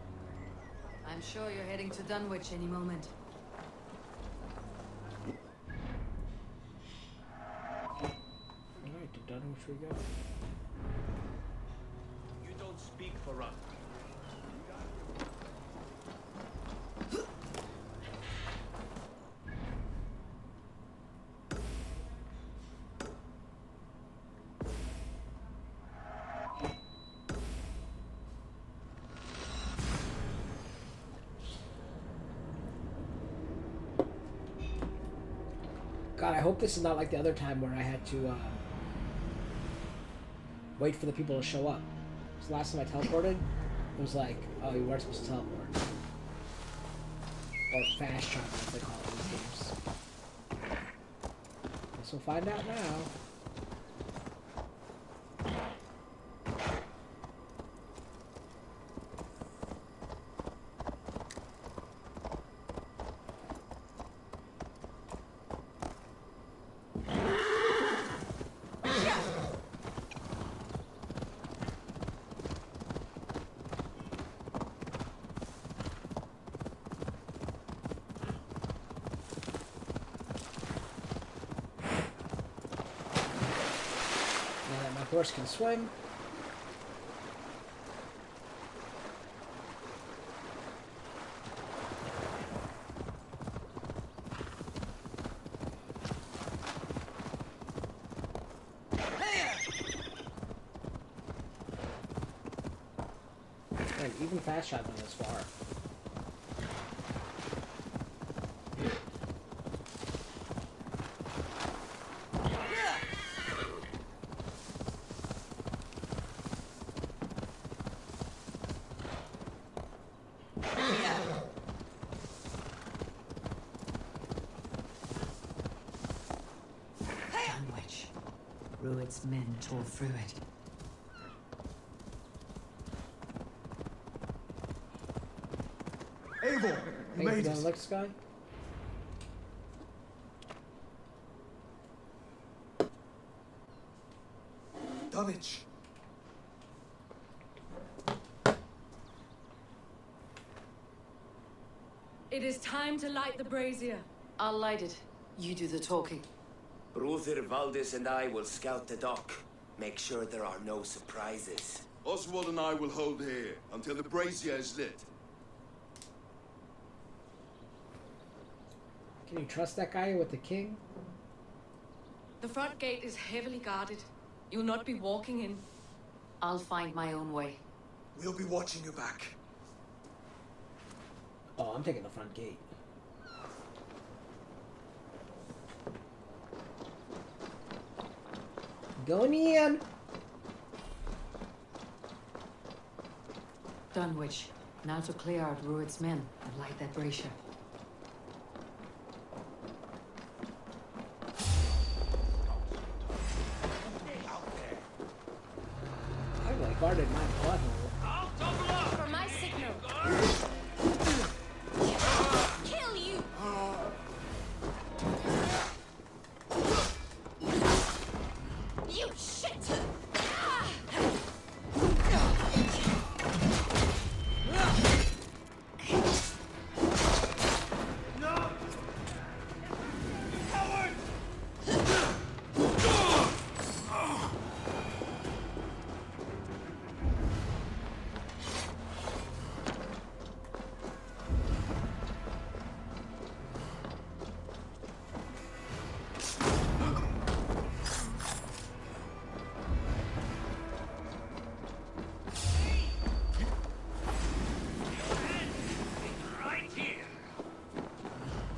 I'm sure you're heading to Dunwich any moment. Alright, to Dunwich we go. You don't speak for us. God, I hope this is not like the other time where I had to wait for the people to show up. Because last time I teleported, it was like, oh, you weren't supposed to teleport. Or fast travel, as they call it in these games. Guess we'll find out now. Horse can swim. And even fast traveling this far. Rued's men tore through it. Eivor, you made it. Look, Skye. Dunwich. It is time to light the brazier. I'll light it. You do the talking. Brother Valdis and I will scout the dock. Make sure there are no surprises. Oswald and I will hold here until the brazier is lit. Can you trust that guy with the king? The front gate is heavily guarded. You'll not be walking in. I'll find my own way. We'll be watching your back. Oh, I'm taking the front gate. Going in. Dunwich, now to clear out Rued's men and light that brazier. I like guarded my butthole. For my signal. Kill you! You shit!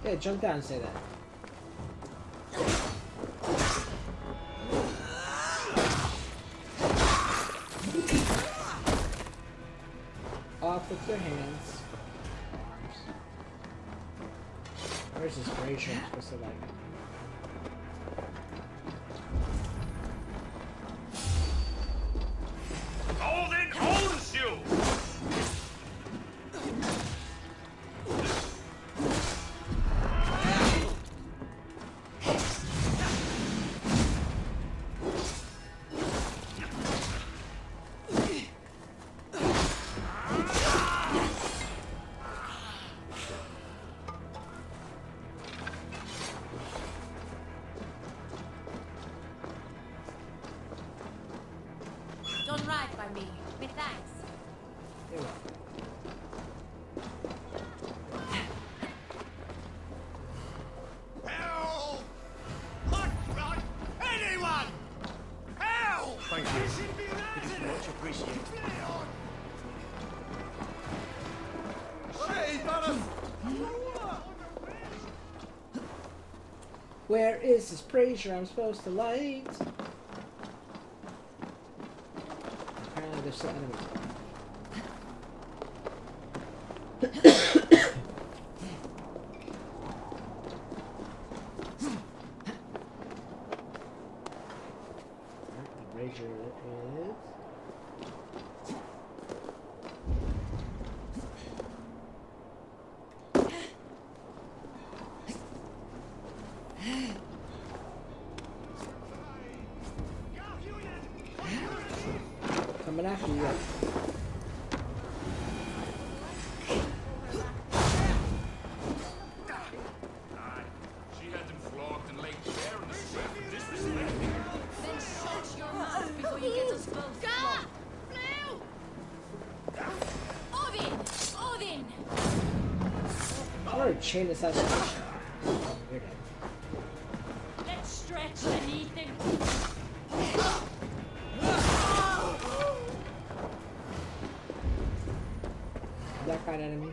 Yeah, jump down and say that. Off with your hands. Arms. Where's this brazier I'm supposed to like? Odin owns you! Don't ride by me. Me thanks. You're welcome. Help! What? Anyone! Help! Thank you. It is much appreciated. Where is this brazier I'm supposed to light? Apparently there's still enemies. Coming after you. She had them flogged and laid bare in the square for disrespecting her. Then shut your mouth before you get us both flogged. Odin! Odin! I'm gonna chain this assassination. You're dead. Let's stretch anything. That kind of enemy.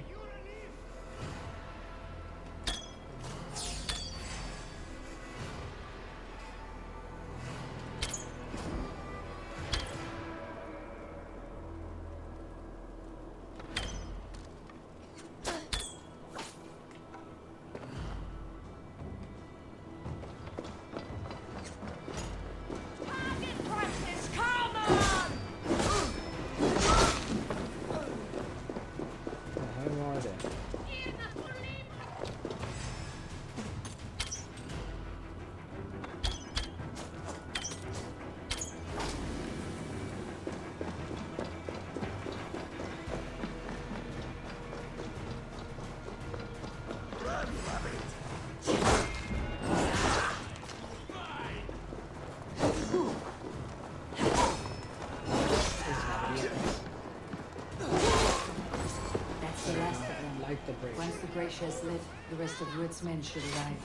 Target practice, come on! How many more are there? That's the last of them. Like the break. Once the Gracia is lit, the rest of Rued's men should arrive.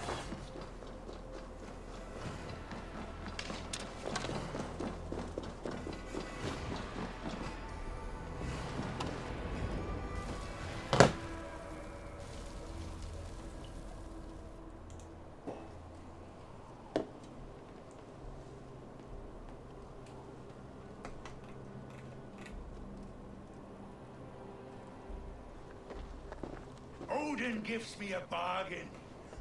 Odin gives me a bargain.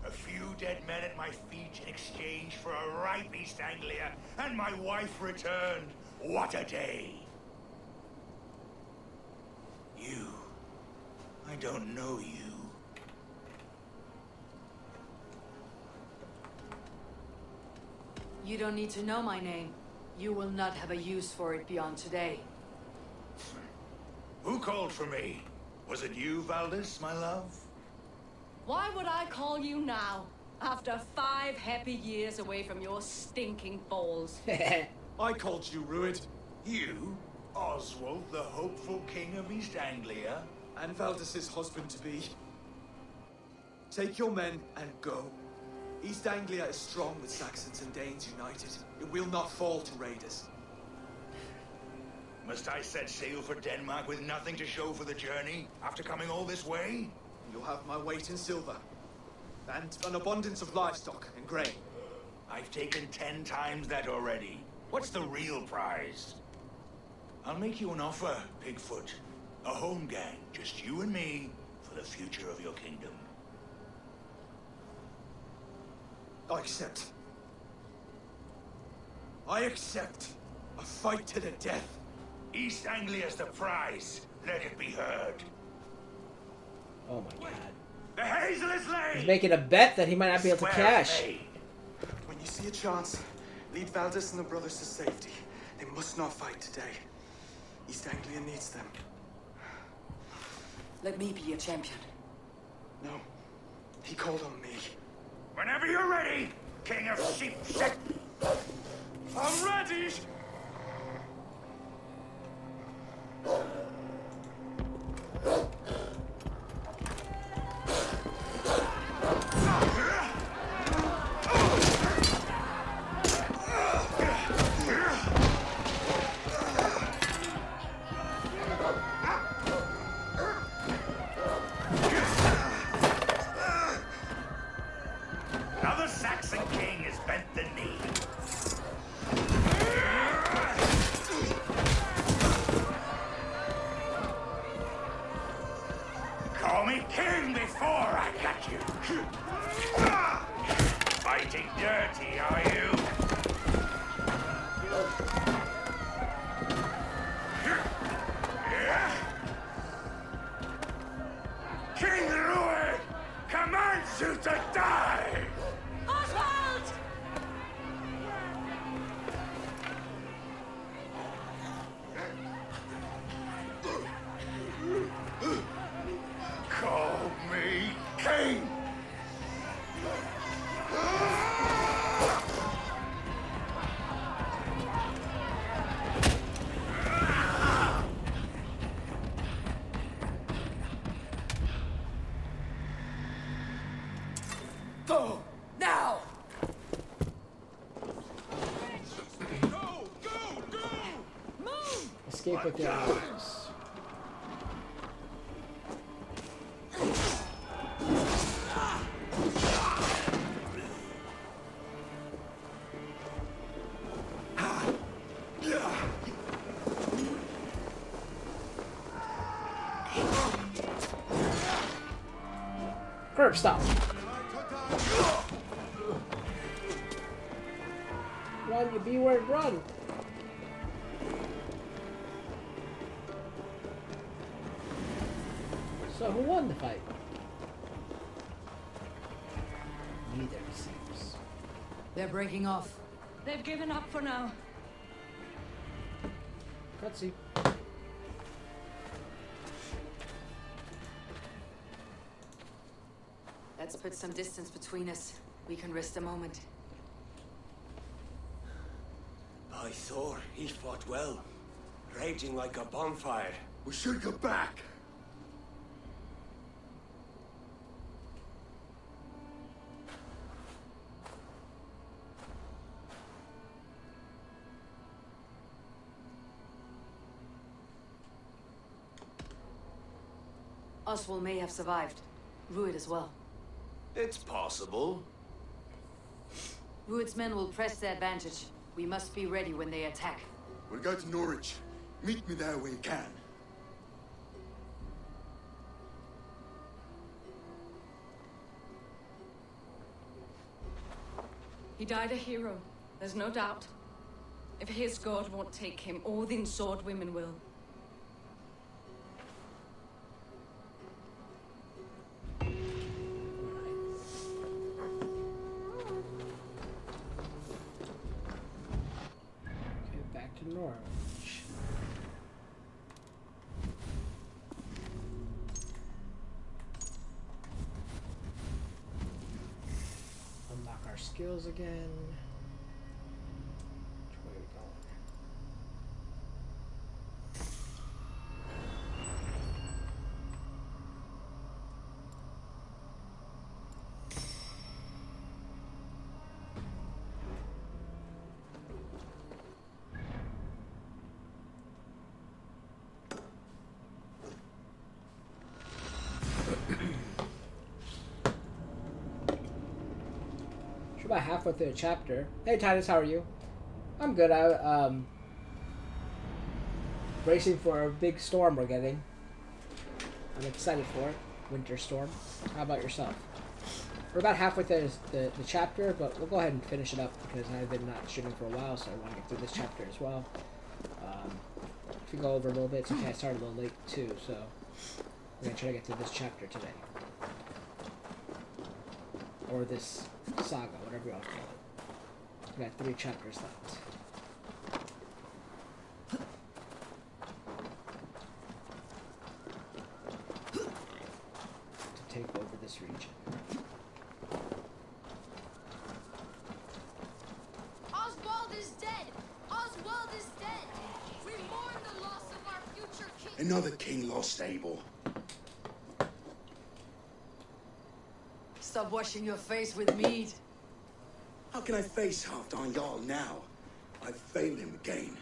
A few dead men at my feet in exchange for a ripe East Anglia, and my wife returned. What a day! You. I don't know you. You don't need to know my name. You will not have a use for it beyond today. Who called for me? Was it you, Valdis, my love? Why would I call you now? After 5 happy years away from your stinking balls. I called you Rued. You? Oswald, the hopeful king of East Anglia? And Valdis's husband-to-be. Take your men and go. East Anglia is strong with Saxons and Danes united. It will not fall to raiders. Must I set sail for Denmark with nothing to show for the journey, after coming all this way? You'll have my weight in silver. And an abundance of livestock and grain. I've taken 10 times that already. What's the real prize? I'll make you an offer, Pigfoot. A home gang, just you and me, for the future of your kingdom. I accept. I accept. A fight to the death. East Anglia's the prize. Let it be heard. Oh my god. The hazel is laid! He's making a bet that he might not be able to cash. When you see a chance, lead Valdis and the brothers to safety. They must not fight today. East Anglia needs them. Let me be your champion. No. He called on me. Whenever you're ready, King of Sheep Shit. I'm ready! Now the Saxon king has bent the knee. escape with your lives. Curb stop. Run, you B-word, run. So who won the fight? Neither, it seems. They're breaking off. They've given up for now. Cutscene. Let's put some distance between us. We can rest a moment. By Thor, he fought well. Raging like a bonfire. We should go back. Oswald may have survived. Rued as well. It's possible. Rued's men will press the advantage. We must be ready when they attack. We'll go to Norwich. Meet me there when you can. He died a hero. There's no doubt. If his god won't take him, Odin's sword women will. Norwich. Unlock our skills again. Which way are we going? About halfway through the chapter. Hey Titus, how are you? I'm good. Bracing for a big storm we're getting. I'm excited for it. Winter storm. How about yourself? We're about halfway through the chapter, but we'll go ahead and finish it up because I've been not streaming for a while, so I want to get through this chapter as well. If we go over a little bit, it's okay. I started a little late too, so we're gonna try to get through this chapter today. Or this saga, whatever you want to call it. We got 3 chapters left. To take over this region. Oswald is dead! Oswald is dead! We mourn the loss of our future king! Another king lost, Abel. Stop washing your face with mead. How can I face Halfdan Jarl now? I've failed him again.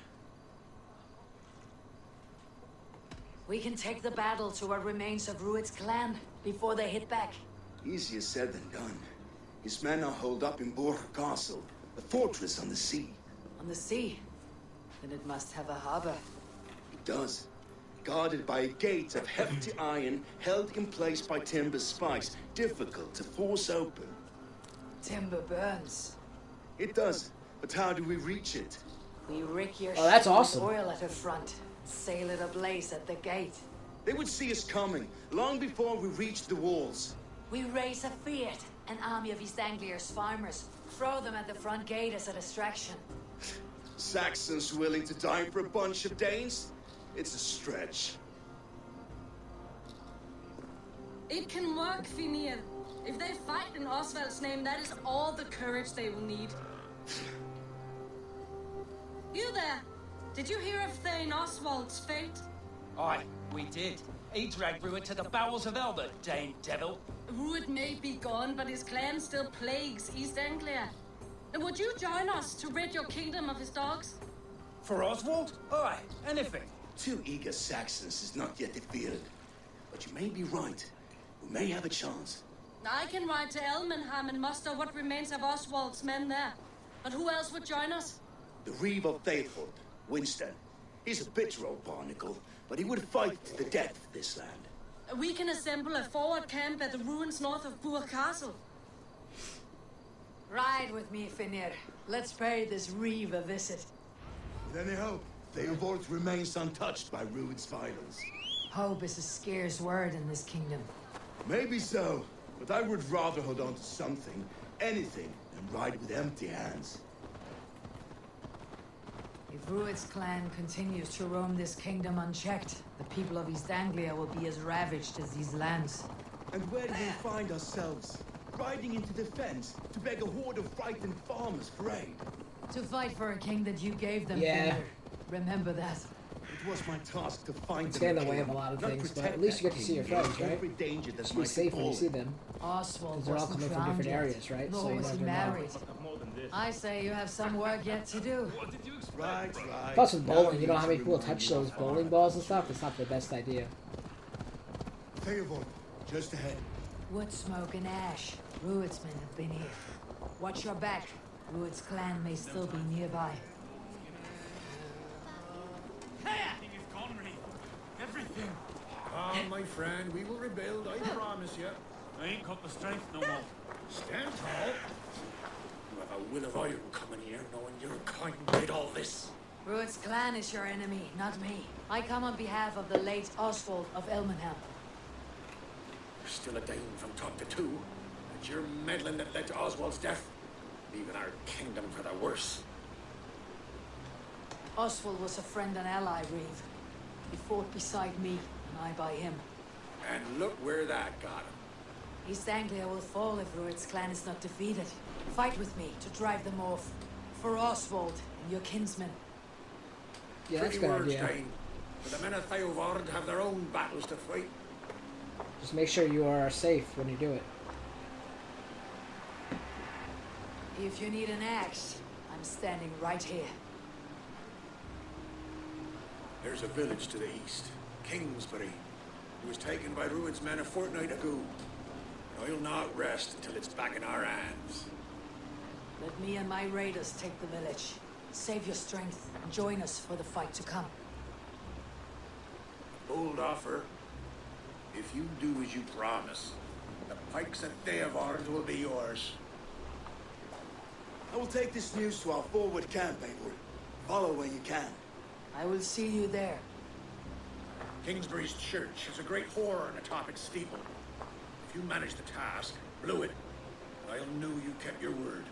We can take the battle to what remains of Rued's clan before they hit back. Easier said than done. His men are holed up in Borg Castle, a fortress on the sea. On the sea? Then it must have a harbor. It does. Guarded by a gate of hefty iron, held in place by timber spikes, difficult to force open. Timber burns. It does, but how do we reach it? We rig your Oh, that's ship awesome. with oil at the front, sail it ablaze at the gate. They would see us coming, long before we reached the walls. We raise a fiat, an army of East Anglia's farmers, throw them at the front gate as a distraction. Saxons willing to die for a bunch of Danes? It's a stretch. It can work, Finir. If they fight in Oswald's name, that is all the courage they will need. You there! Did you hear of Thane Oswald's fate? Aye, we did. He dragged Rued to the bowels of Elder, Dane devil. Rued may be gone, but his clan still plagues East Anglia. And would you join us to rid your kingdom of his dogs? For Oswald? Aye, anything. Two eager Saxons is not yet defeated. But you may be right. We may have a chance. I can ride to Elmenham and muster what remains of Oswald's men there. But who else would join us? The Reeve of Faithful, Winston. He's a bitter old barnacle, but he would fight to the death for this land. We can assemble a forward camp at the ruins north of Bure Castle. Ride with me, Finir. Let's pay this Reeve a visit. With any hope, Theobald remains untouched by Rued's violence. Hope is a scarce word in this kingdom. Maybe so, but I would rather hold on to something, anything, than ride with empty hands. If Rued's clan continues to roam this kingdom unchecked, the people of East Anglia will be as ravaged as these lands. And where do we find ourselves? Riding into defense to beg a horde of frightened farmers for aid. To fight for a king that you gave them, Yeah. Finir. Remember that. It was my task to find It's them. getting in the way of a lot of things, but at least you get to see your friends, right? Every danger that Just be might safe when you befall see them. them. Oswald Because they're all wasn't coming from drowned different yet, areas, right? nor So you was he never know. married. I say you have some work yet to do. Right. Plus with bowling, you know how many people touch those bowling balls and stuff? It's not the best idea. Theobald, just ahead. Wood smoke and ash. Rued's men have been here. Watch your back. Rued's clan may still be nearby. Everything. Ah, my friend, we will rebuild, I promise you. I ain't got the strength no more. Stand tall. You have a will of iron coming here, knowing your kind did all this. Rued's clan is your enemy, not me. I come on behalf of the late Oswald of Elmenham. You're still a dame from top to two, and you're meddling that led to Oswald's death, leaving our kingdom for the worse. Oswald was a friend and ally, Reeve. He fought beside me, and I by him. And look where that got him. East Anglia will fall if Rued's clan is not defeated. Fight with me to drive them off. For Oswald and your kinsmen. Yeah, that's a Pretty good words, idea. Dane. But the men of Theovard have their own battles to fight. Just make sure you are safe when you do it. If you need an axe, I'm standing right here. There's a village to the east, Kingsbury. It was taken by Rued's men a fortnight ago. And I'll not rest until it's back in our hands. Let me and my raiders take the village. Save your strength and join us for the fight to come. Bold offer. If you do as you promise, the pikes at Theovard will be yours. I will take this news to our forward camp, Edward. Follow when you can. I will see you there. Kingsbury's church has a great horn atop its steeple. If you manage the task, blow it, I'll know you kept your word.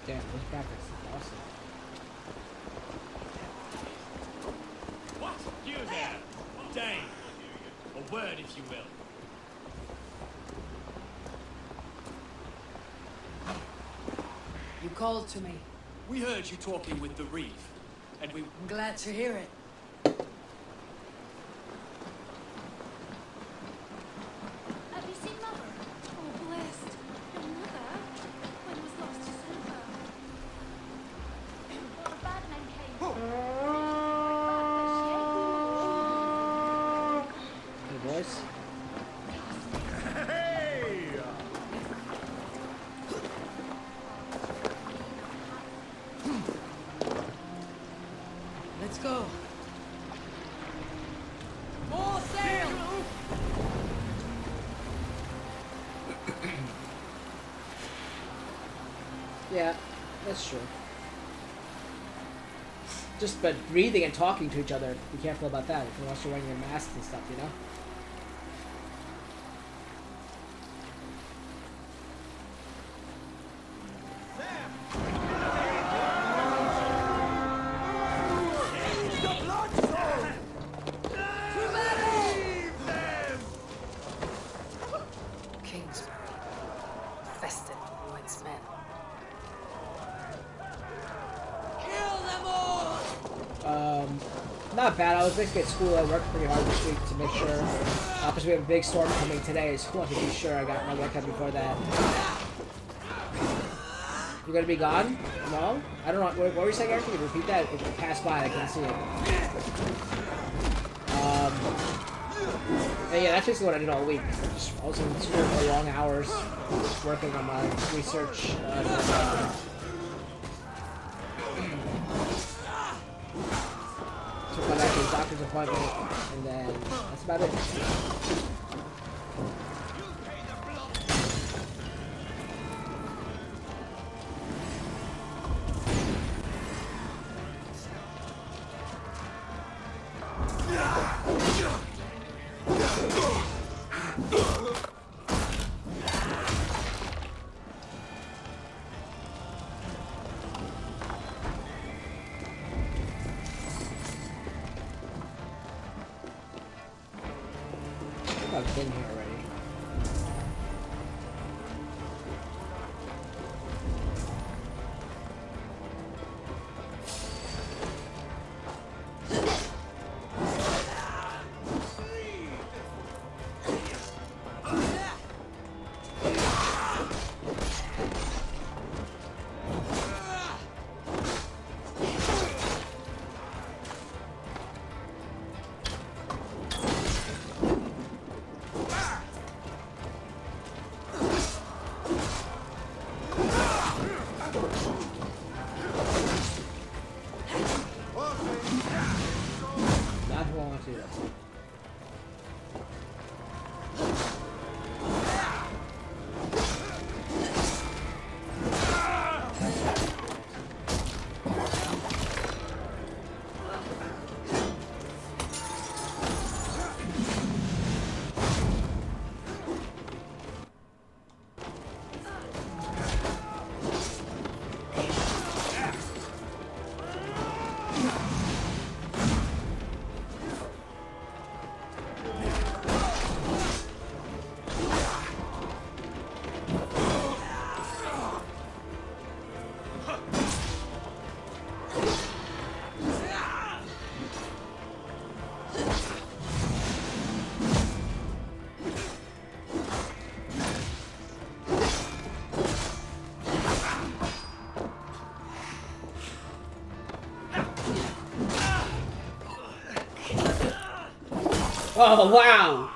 Damn, this practice is awesome. What? You there? Dane. A word, if you will. You called to me. We heard you talking with the Reeve, and we... I'm glad to hear it. Have you seen Mother? Oh, blessed. Your mother? When was lost to silver? Well, the bad men came. Hey, boys. Let's go. More sail! Yeah, that's true. Just, but breathing and talking to each other, be careful about that, unless you're wearing your masks and stuff, you know? Kingsbury. Infested with Rued's men. Kill them all! Not bad. I was basically at school. I worked pretty hard this week to make sure, because we have a big storm coming today, so I wanted to be sure I got my work done before that. You gonna be gone? No? I don't know. What were you saying, Eric? Can you repeat that? It passed by. I couldn't see it. Yeah, that's basically what I did all week. I was in school for long hours, working on my research. Took my back to the doctor's appointment, and then that's about it. I've been here already. Oh, wow!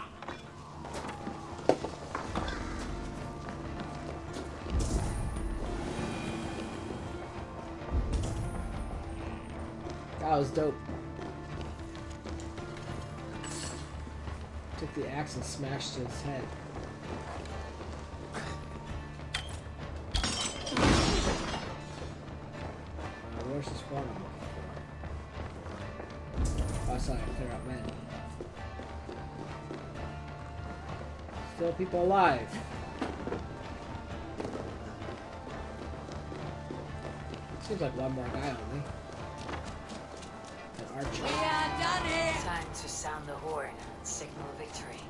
That was dope. Took the axe and smashed his head. Where's the spawn I'm looking for? Outside, clear out men. Still people alive. Seems like one more guy only. An archer. We are done here. Time to sound the horn and signal victory.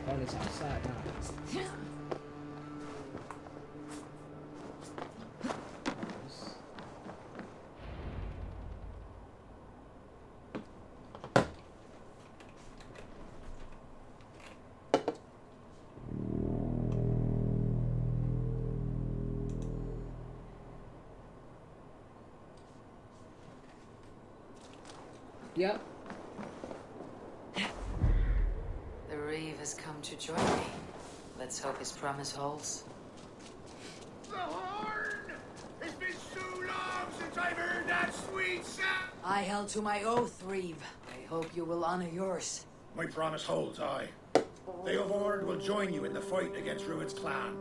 Oh, it's outside, huh? Yep. The Reeve has come to join me. Let's hope his promise holds. The horn! It's been so long since I've heard that sweet sound! I held to my oath, Reeve. I hope you will honor yours. My promise holds, aye. The Horde will join you in the fight against Rued's clan.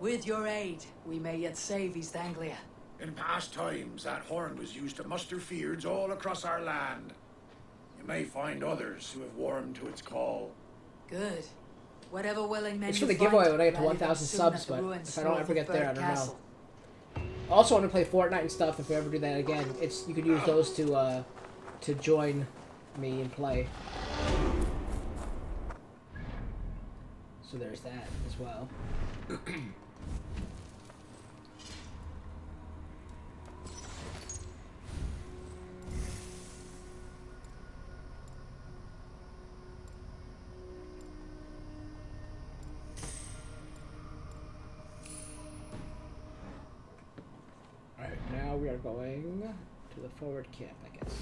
With your aid, we may yet save East Anglia. In past times, that horn was used to muster fyrds all across our land. You may find others who have warmed to its call. Good. Whatever willing men It's you for the find, giveaway when I get to rally 1,000 them soon subs, at the but ruins if I don't north ever of get there, I Bird don't Castle. know. Also, want to play Fortnite and stuff. If we ever do that again, you could use those to join me and play. So there's that as well. are going to the forward camp, I guess.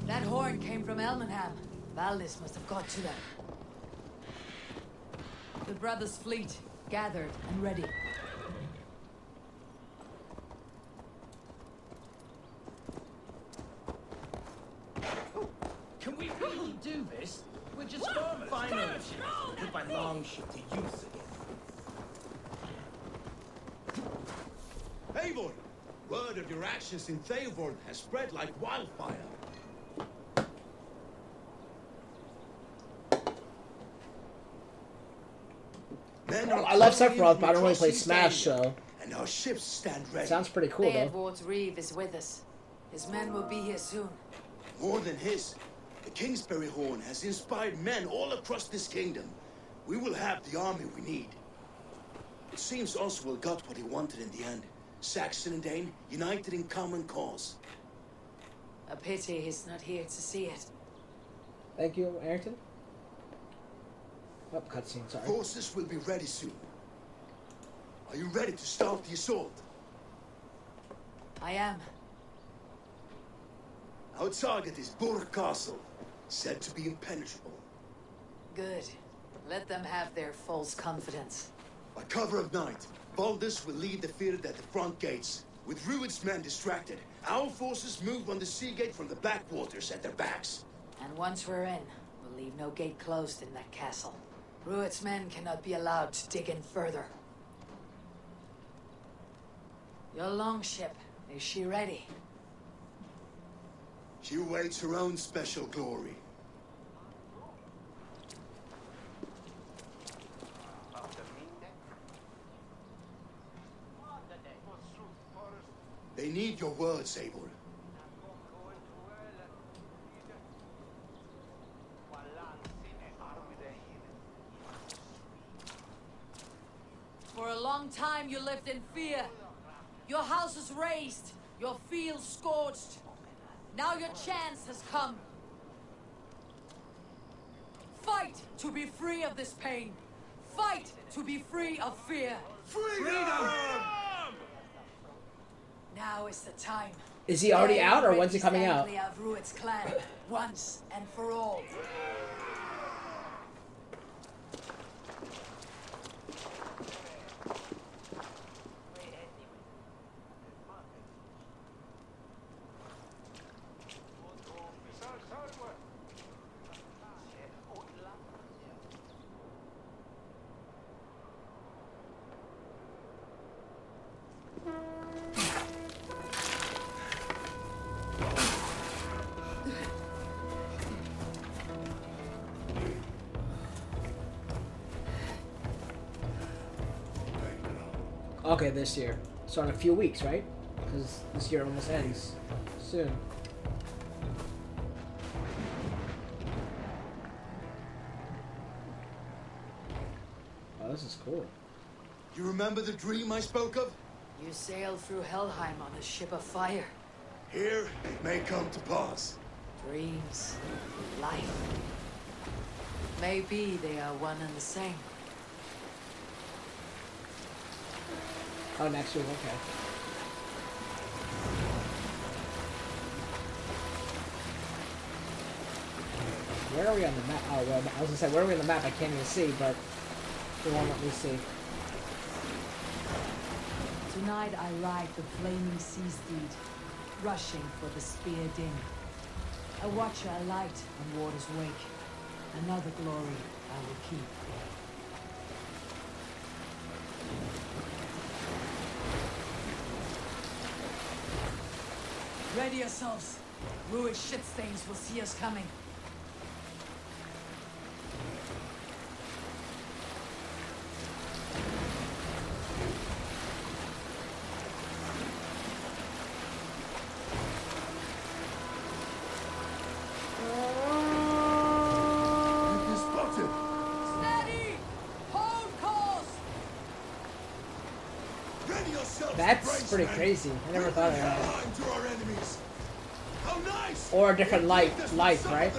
That horn came from Elmenham. Valdis must have got to them. The brothers' fleet, gathered and ready. Can we really do this? We're just farmers. Finally, put my longship to use again. Eivor! Word of your actions in Theoborn has spread like wildfire. I love Sephiroth, but I don't really play Smash, so... And our ships stand ready. Sounds pretty cool, though. Edward's Reeve is with us. His men will be here soon. More than his, the Kingsbury Horn has inspired men all across this kingdom. We will have the army we need. It seems Oswald got what he wanted in the end. Saxon and Dane united in common cause. A pity he's not here to see it. Thank you, Arrington. Oh, cutscene, sorry. Forces will be ready soon. Are you ready to start the assault? I am. Our target is Burg Castle, said to be impenetrable. Good. Let them have their false confidence. By cover of night, Baldus will lead the field at the front gates. With Rued's men distracted, our forces move on the sea gate from the backwaters at their backs. And once we're in, we'll leave no gate closed in that castle. Rued's men cannot be allowed to dig in further. Your longship, is she ready? She awaits her own special glory. They need your words, Abel. For a long time you lived in fear. Your house is razed, your fields scorched. Now your chance has come. Fight to be free of this pain. Fight to be free of fear. Freedom! Now is the time. Is he already out, or when's he coming out? Of Rued's clan, once and for all. Okay, this year. So in a few weeks, right? Because this year almost ends soon. Oh, this is cool. You remember the dream I spoke of? You sailed through Helheim on a ship of fire. Here, it may come to pass. Dreams, life. Maybe they are one and the same. Oh, next week, okay. Where are we on the map? Oh, well, I was gonna say, where are we on the map? I can't even see, but they won't let me see. Tonight I ride the flaming sea steed. rushing for the spear din. A watcher alight on water's wake. Another glory I will keep. Ready yourselves. Ruined shit stains will see us coming. That's pretty crazy. I never thought of that. Or a different light, right?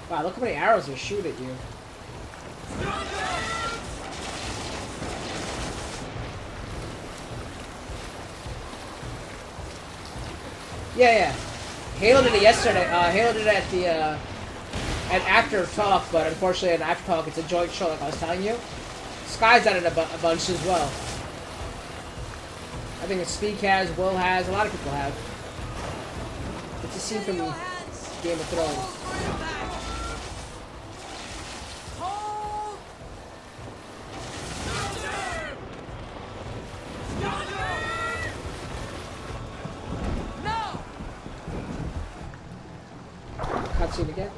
Wow, look how many arrows they shoot at you. Yeah. Halo did it yesterday. Halo did it at the at AfterTalk, but unfortunately at AfterTalk it's a joint show, like I was telling you. Skye's done it a bunch as well. I think Speak has, Will has, a lot of people have. It's a scene from Game of Thrones. Cutscene again.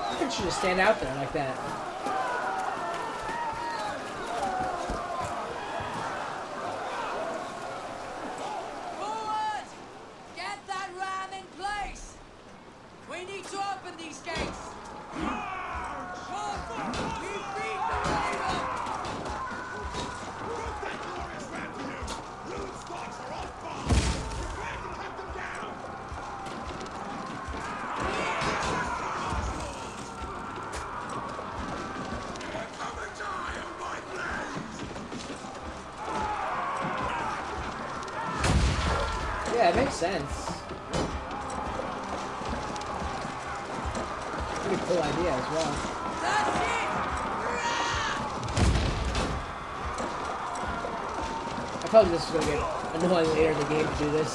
I think she just stand out there like that. Yeah, it makes sense. Pretty cool idea as well. I probably just gonna get annoying later in the game to do this.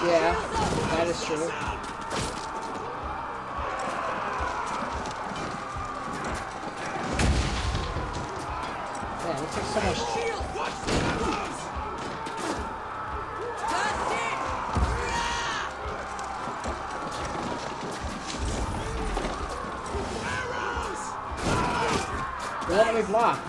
Yeah, that is true. Yeah, it looks like so much. Let me block.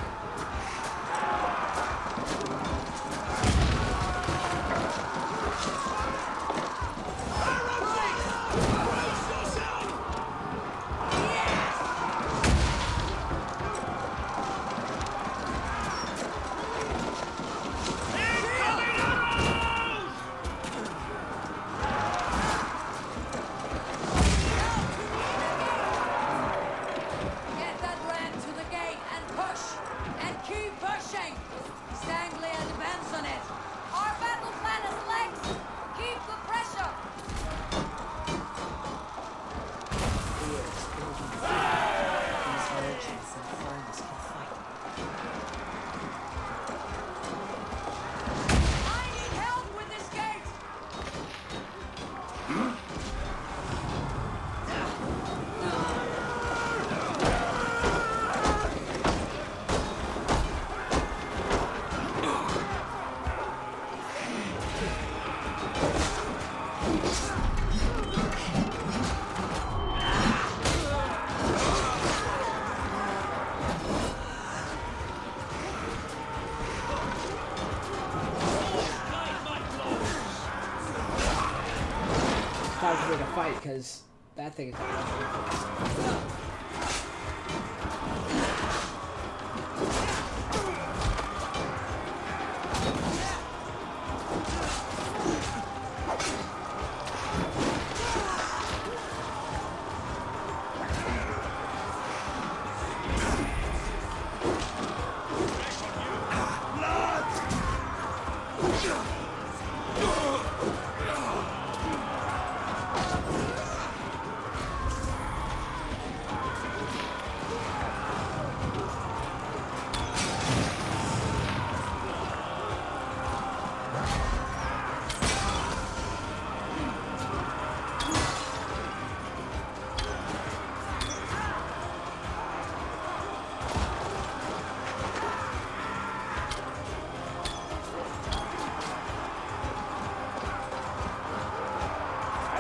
hard for me to fight because that thing is not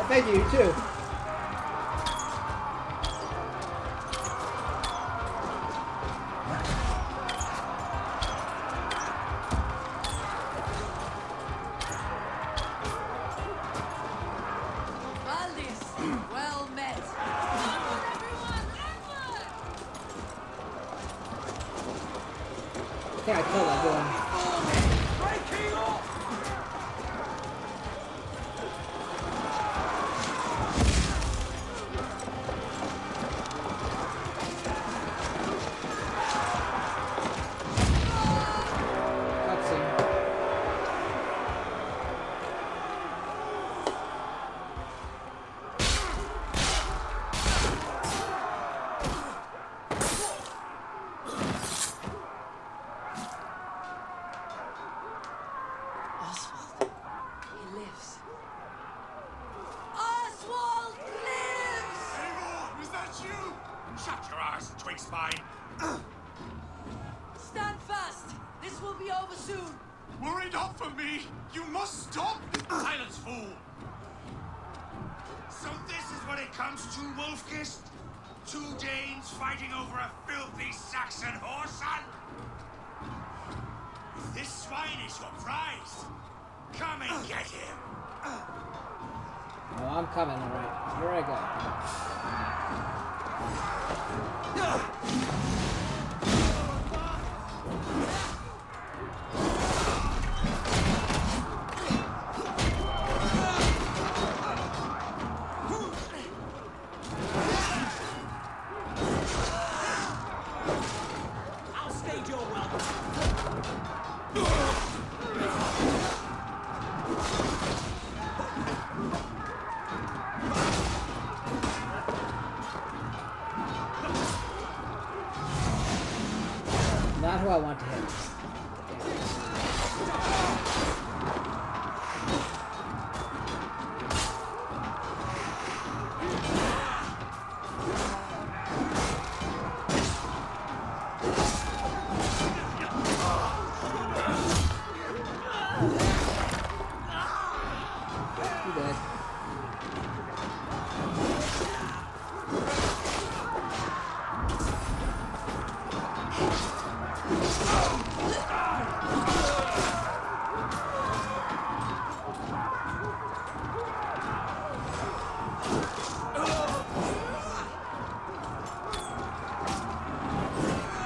Thank you, you too. Valdis, well met. I think I killed that one. Stand fast! This will be over soon! Worry not for me! You must stop! Silence, fool! So this is what it comes to, Wolfkist? 2 Danes fighting over a filthy Saxon whoreson? If this swine is your prize, come and get him! Oh, I'm coming, alright. Here I go. I'll stage your welcome. Not who I want to hit. You dead.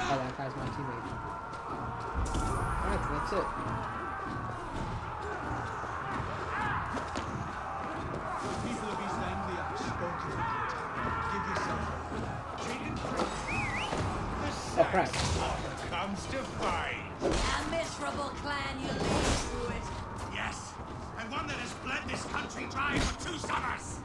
Oh, that guy's my teammate. Alright, that's it. People of East Anglia have spoken. Give yourself Oh, crap. Comes to fight. A miserable clan you lead through it. Yes, and one that has bled this country dry for 2 summers.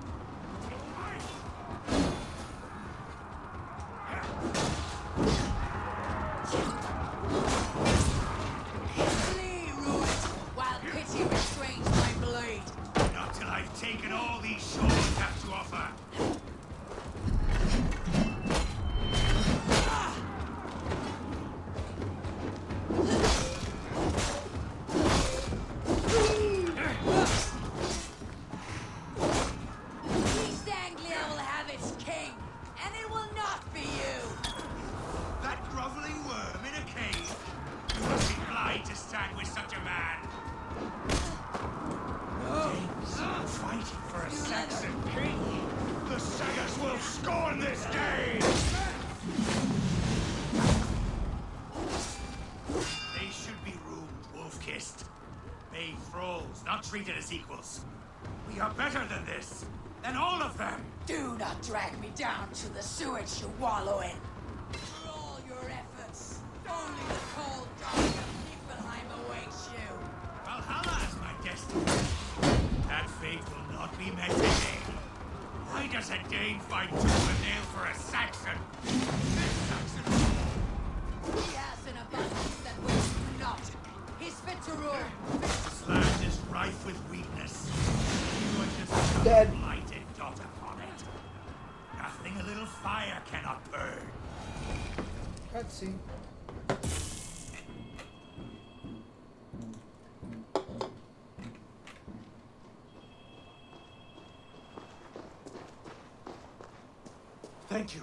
Flee, Ruit, while pity restrains my blade. Not till I've taken all these shores have to offer. East Anglia will have its king, and it will not be you. That groveling worm in a cave? You must be blind to stand with such a man. Danes, fight fighting for a Saxon king. The Sagas will scorn this day! They should be roomed, wolf-kissed. Made thralls, not treated as equals. We are better than this, than all of them! Do not drag me down to the sewage you wallow in. For all your efforts, only the cold dark of Niflheim awaits you. Valhalla is my destiny. That fate will not be met today. Why does a Dane fight tooth and nail for a Saxon? This Saxon... He has an abundance that waits not. He's fit to rule. This land is rife with weakness. You are just Dead. a blighted dot upon it. Nothing a little fire cannot burn. Cutscene. Thank you.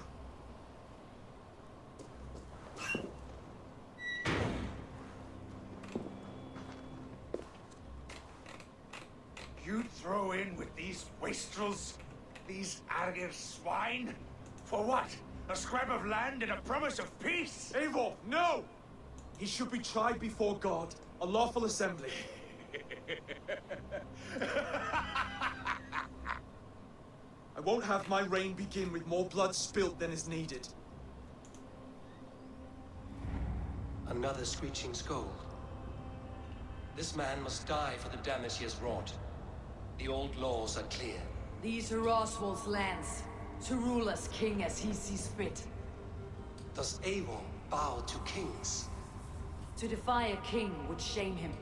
You throw in with these wastrels? These Argir swine? For what? A scrap of land and a promise of peace? Eivor, no! He should be tried before God, a lawful assembly. I won't have my reign begin with more blood spilt than is needed. Another screeching scold. This man must die for the damage he has wrought. The old laws are clear. These are Oswald's lands, to rule as king as he sees fit. Does Eivor bow to kings? To defy a king would shame him.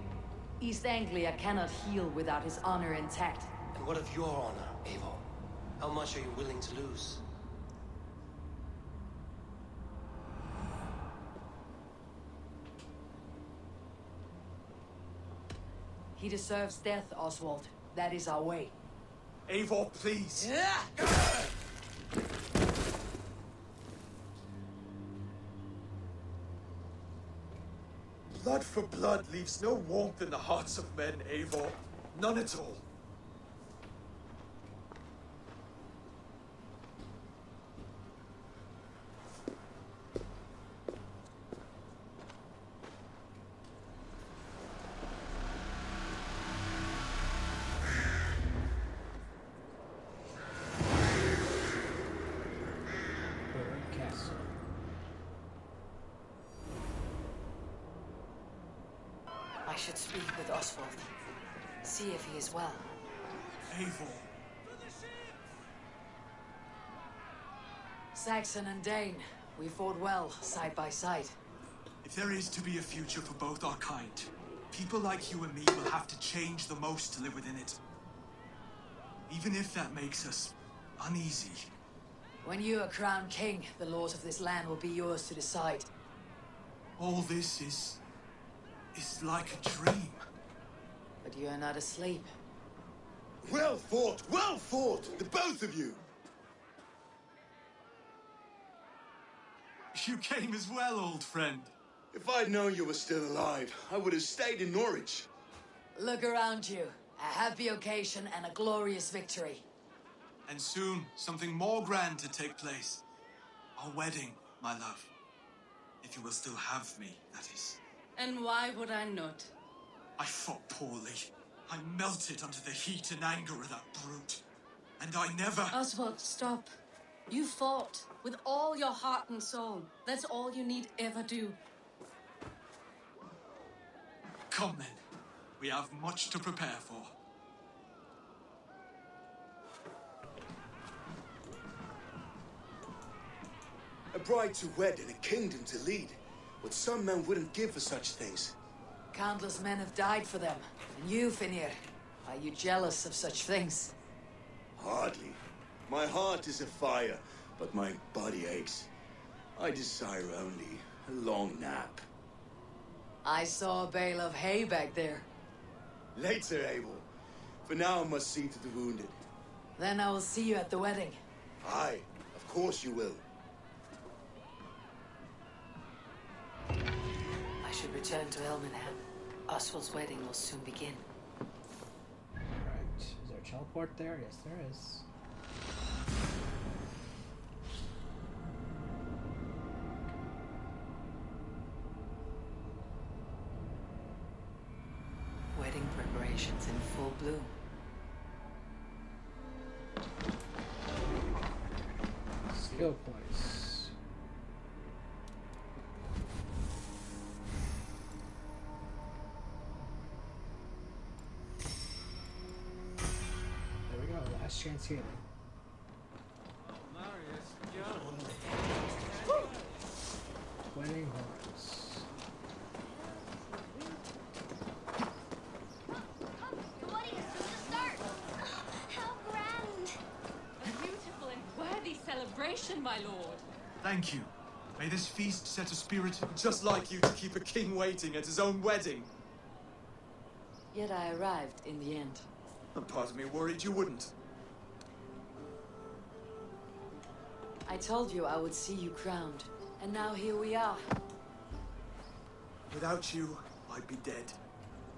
East Anglia cannot heal without his honor intact. And what of your honor, Eivor? How much are you willing to lose? He deserves death, Oswald. That is our way. Eivor, please. Blood for blood leaves no warmth in the hearts of men, Eivor. None at all. I should speak with Oswald. See if he is well. Eivor. Saxon and Dane, we fought well, side by side. If there is to be a future for both our kind, people like you and me will have to change the most to live within it. Even if that makes us uneasy. When you are crowned king, the laws of this land will be yours to decide. All this is like a dream. But you are not asleep. Well fought, the both of you. You came as well, old friend. If I'd known you were still alive, I would have stayed in Norwich. Look around you. A happy occasion and a glorious victory. And soon, something more grand to take place. Our wedding, my love. If you will still have me, that is. And why would I not? I fought poorly. I melted under the heat and anger of that brute. And I never... Oswald, stop. You fought with all your heart and soul. That's all you need ever do. Come then. We have much to prepare for. A bride to wed and a kingdom to lead. What some men wouldn't give for such things. Countless men have died for them. And you, Finnir, are you jealous of such things? Hardly. My heart is afire, but my body aches. I desire only a long nap. I saw a bale of hay back there. Later, Abel. For now, I must see to the wounded. Then I will see you at the wedding. Aye, of course you will. I should return to Elmenham. Oswald's wedding will soon begin. Alright, is there a teleport there? Yes, there is. Wedding preparations in full bloom. Skill points. There we go. Last chance healing. Twinning horns. Your wedding is soon to start. How grand. A beautiful and worthy celebration, my lord. Thank you. May this feast set a spirit. Just like you to keep a king waiting at his own wedding. Yet I arrived in the end. And part of me worried you wouldn't. I told you I would see you crowned, and now here we are. Without you, I'd be dead.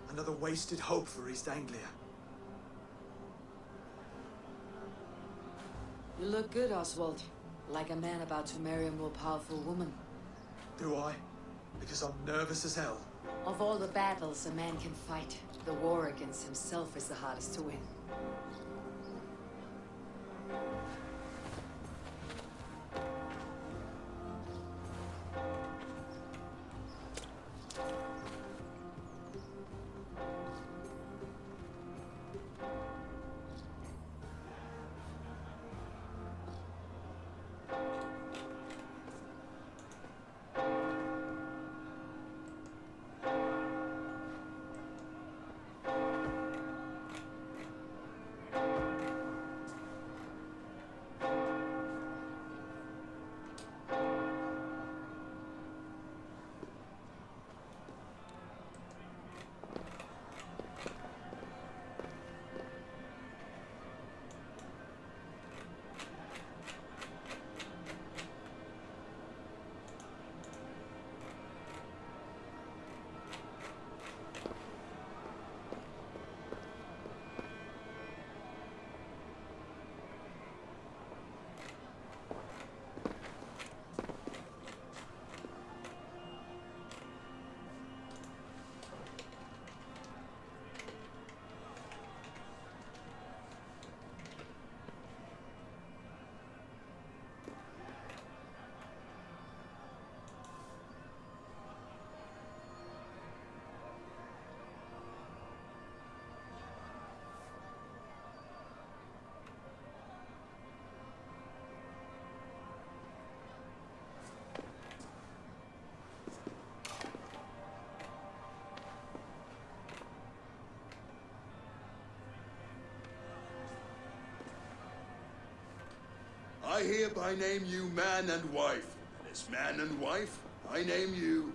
Another wasted hope for East Anglia. You look good, Oswald. Like a man about to marry a more powerful woman. Do I? Because I'm nervous as hell. Of all the battles a man can fight, the war against himself is the hardest to win. I hereby name you man and wife. And as man and wife, I name you...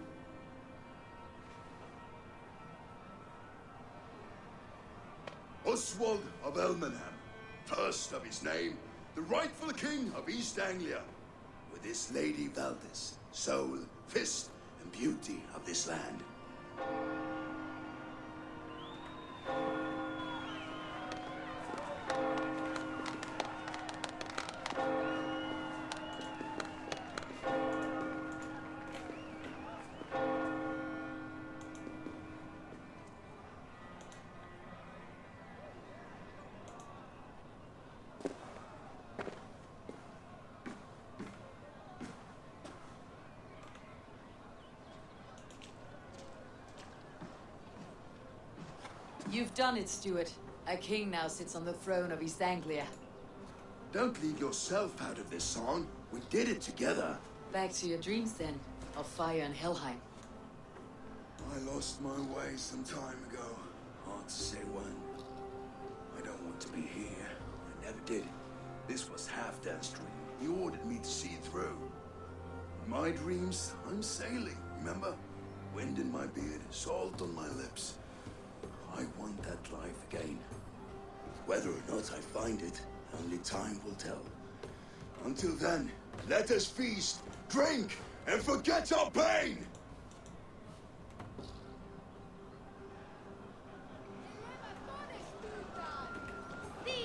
Oswald of Elmenham, first of his name, the rightful king of East Anglia, with this Lady Valdis, soul, fist, and beauty of this land. You've done it, Stuart. A king now sits on the throne of East Anglia. Don't leave yourself out of this song. We did it together. Back to your dreams, then, of fire and Helheim. I lost my way some time ago. Hard to say when. I don't want to be here. I never did. This was Halfdan's dream. He ordered me to see it through. In my dreams, I'm sailing, remember? Wind in my beard, salt on my lips. I want that life again. Whether or not I find it, only time will tell. Until then, let us feast, drink, and forget our pain! The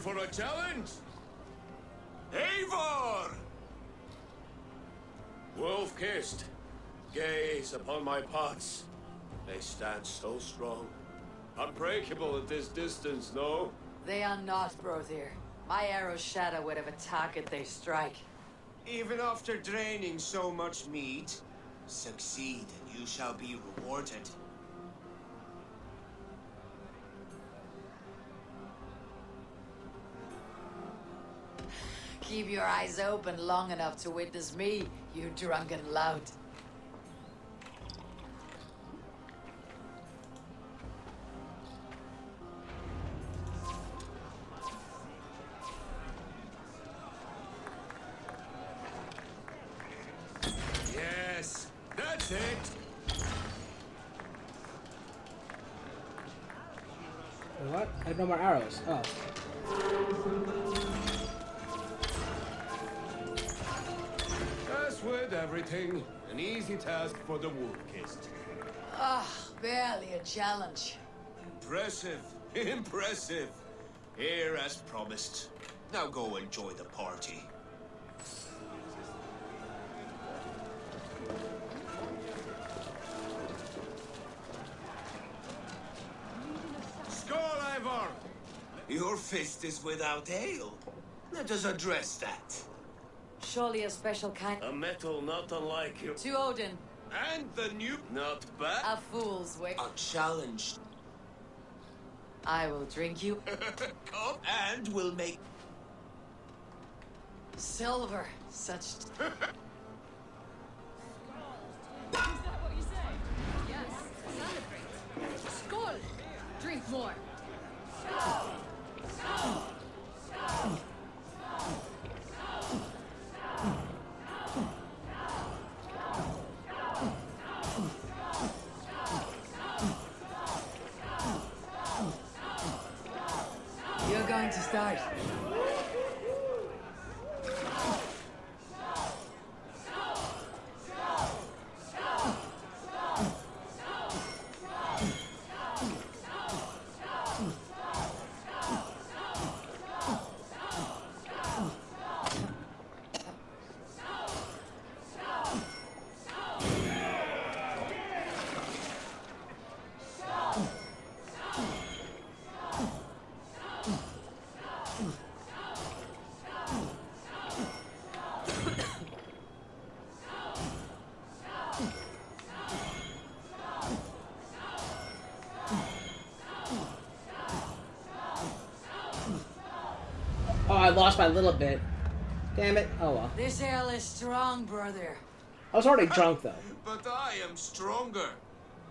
for a challenge? Eivor! Wolf-kissed. Gaze upon my pots. They stand so strong. Unbreakable at this distance, no? They are not, Brother. My arrows shatter whatever target they strike. Even after draining so much meat, succeed and you shall be rewarded. Keep your eyes open long enough to witness me, you drunken lout. Yes, that's it. What? I have no more arrows. Oh. As with everything, an easy task for the wolf-kissed. Ah, barely a challenge. Impressive. Impressive. Here as promised. Now go enjoy the party. Skull, Eivor! Your fist is without ale. Let us address that. Surely a special kind. A metal not unlike you. To Odin. And the new... Not bad. A fool's wick. A challenge. I will drink you. Come and we'll make... Silver. Such... Is that what you say? Yes. Celebrate. Skål! Drink more. You're going to start. Oh, I lost by a little bit. Damn it. Oh well. This ale is strong, brother. I was already drunk though. But I am stronger.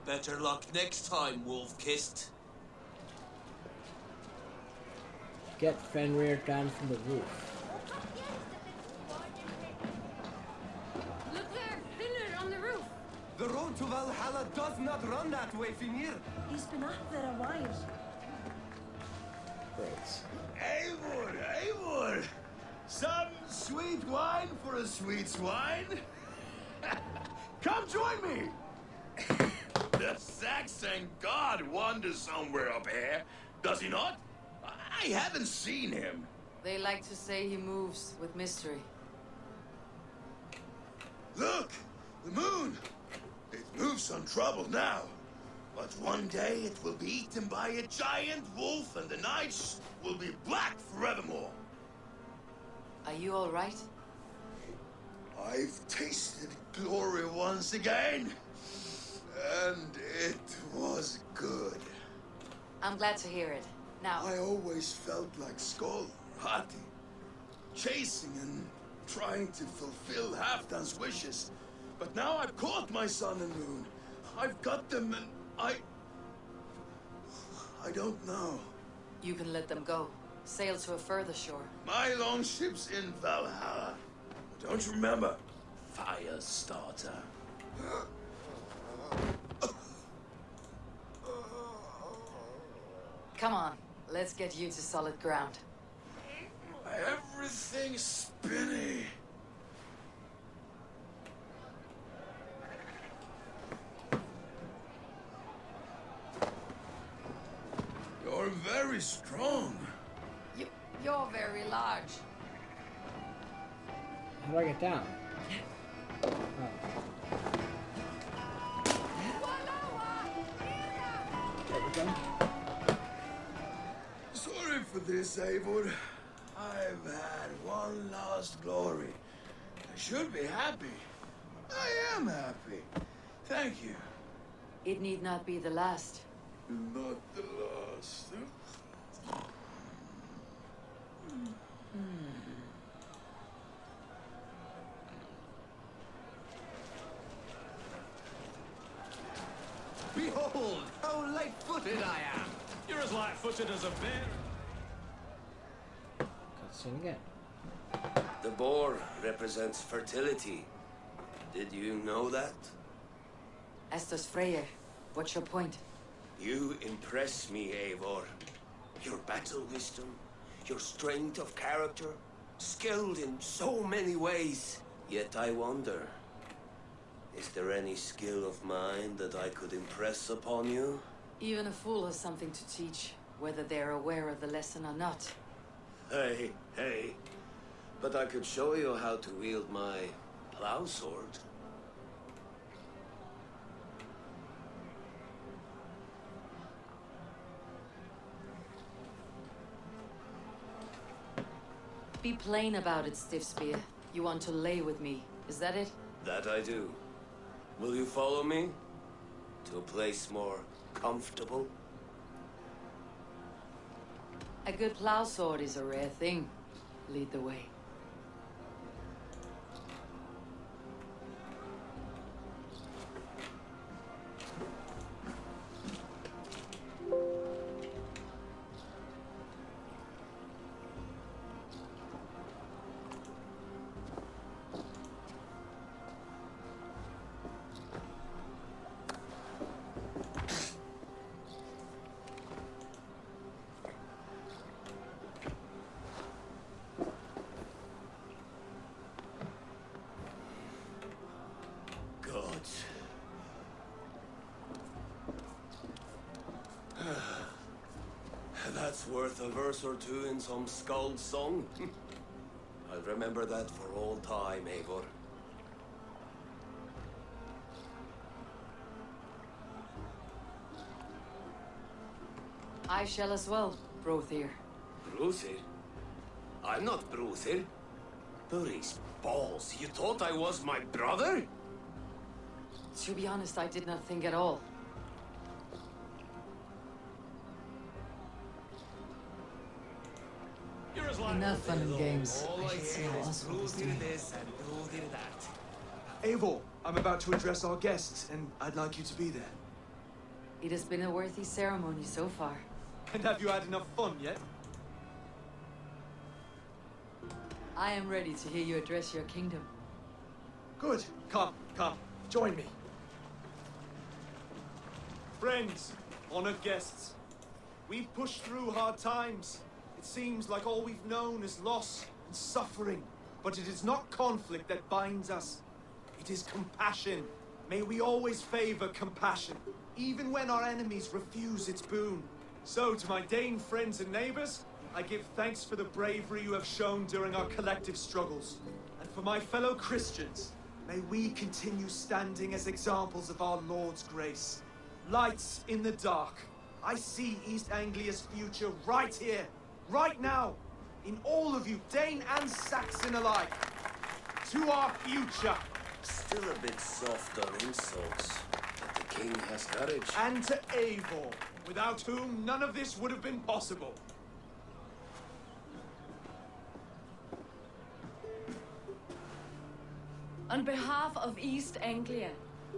Better luck next time, wolf-kissed. Get Fenrir down from the roof. Look there! Thinner on the roof! The road to Valhalla does not run that way, Fimir. He's been up there a while. Great. Eivor, Eivor! Some sweet wine for a sweet swine? Come join me! The Saxon god wanders somewhere up here, does he not? I haven't seen him. They like to say he moves with mystery. Look! The moon! It moves untroubled now. But one day it will be eaten by a giant wolf and the nights will be black forevermore. Are you all right? I've tasted glory once again. And it was good. I'm glad to hear it. Now... I always felt like Skål, Hati, chasing and trying to fulfill Halfdan's wishes. But now I've caught my sun and moon. I've got them and I don't know. You can let them go. Sail to a further shore. My longship's in Valhalla. Don't you remember? Firestarter. Come on, let's get you to solid ground. Everything's spinny. You're very strong. You're You're very large. How do I get down? Oh. There we go. Sorry for this, Eivor. I've had one last glory. I should be happy. I am happy. Thank you. It need not be the last. Not the last. Behold, how light-footed I am. You're as light-footed as a bear. Cutscene again. The boar represents fertility. Did you know that? As does Freyr. What's your point? You impress me, Eivor. Your battle wisdom, your strength of character, skilled in so many ways. Yet I wonder, is there any skill of mine that I could impress upon you? Even a fool has something to teach, whether they're aware of the lesson or not. Hey, hey. But I could show you how to wield my plow sword. Be plain about it, Stiff Spear. You want to lay with me, is that it? That I do. Will you follow me? To a place more comfortable? A good plow sword is a rare thing. Lead the way. That's worth a verse or two in some skald's song. I'll remember that for all time, Eivor. I shall as well, Brothir. Brothir? I'm not Brothir. Burry's balls. You thought I was my brother? To be honest, I did not think at all. Enough fun and games. All I should see how Oswald is doing. this and Brothir that. Eivor, I'm about to address our guests, and I'd like you to be there. It has been a worthy ceremony so far. And have you had enough fun yet? I am ready to hear you address your kingdom. Good. Come, join me. Friends, honored guests, we've pushed through hard times. It seems like all we've known is loss and suffering, but it is not conflict that binds us. It is compassion. May we always favor compassion, even when our enemies refuse its boon. So, to my Dane friends and neighbors, I give thanks for the bravery you have shown during our collective struggles. And for my fellow Christians, may we continue standing as examples of our Lord's grace. Lights in the dark. I see East Anglia's future right here, right now, in all of you, Dane and Saxon alike. To our future. Still a bit soft on insults, but the king has courage. And to Eivor, without whom none of this would have been possible. On behalf of East Anglia,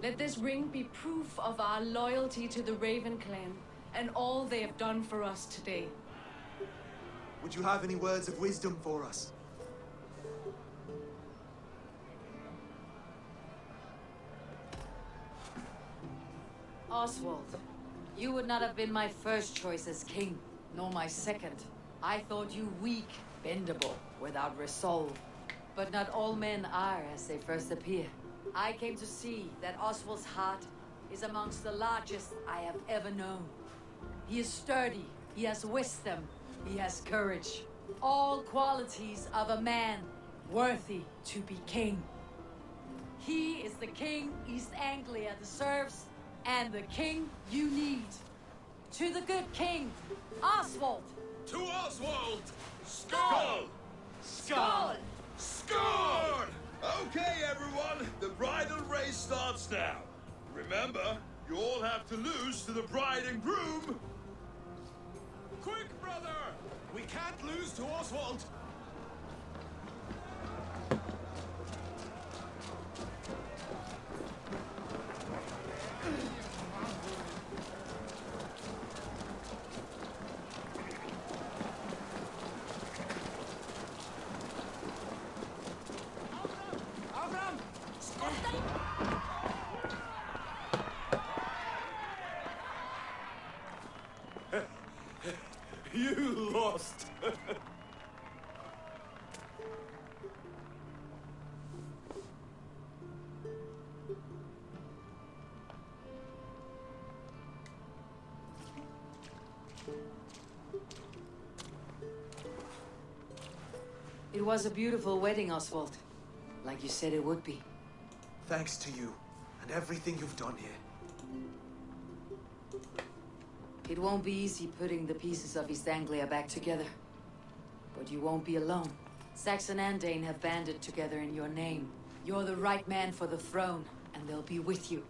let this ring be proof of our loyalty to the Raven clan and all they have done for us today. Would you have any words of wisdom for us? Oswald, you would not have been my first choice as king, nor my second. I thought you weak, bendable, without resolve. But not all men are as they first appear. I came to see that Oswald's heart is amongst the largest I have ever known. He is sturdy, he has wisdom, he has courage. all qualities of a man worthy to be king. He is the king East Anglia deserves, and the king you need. To the good king, Oswald. To Oswald! Skull! Skull! Score! Okay, everyone, the bridal race starts now. Remember, you all have to lose to the bride and groom. Quick, brother! We can't lose to Oswald. You lost. It was a beautiful wedding, Oswald. Like you said it would be. Thanks to you and everything you've done here. It won't be easy putting the pieces of East Anglia back together. But you won't be alone. Saxon and Dane have banded together in your name. You're the right man for the throne, and they'll be with you.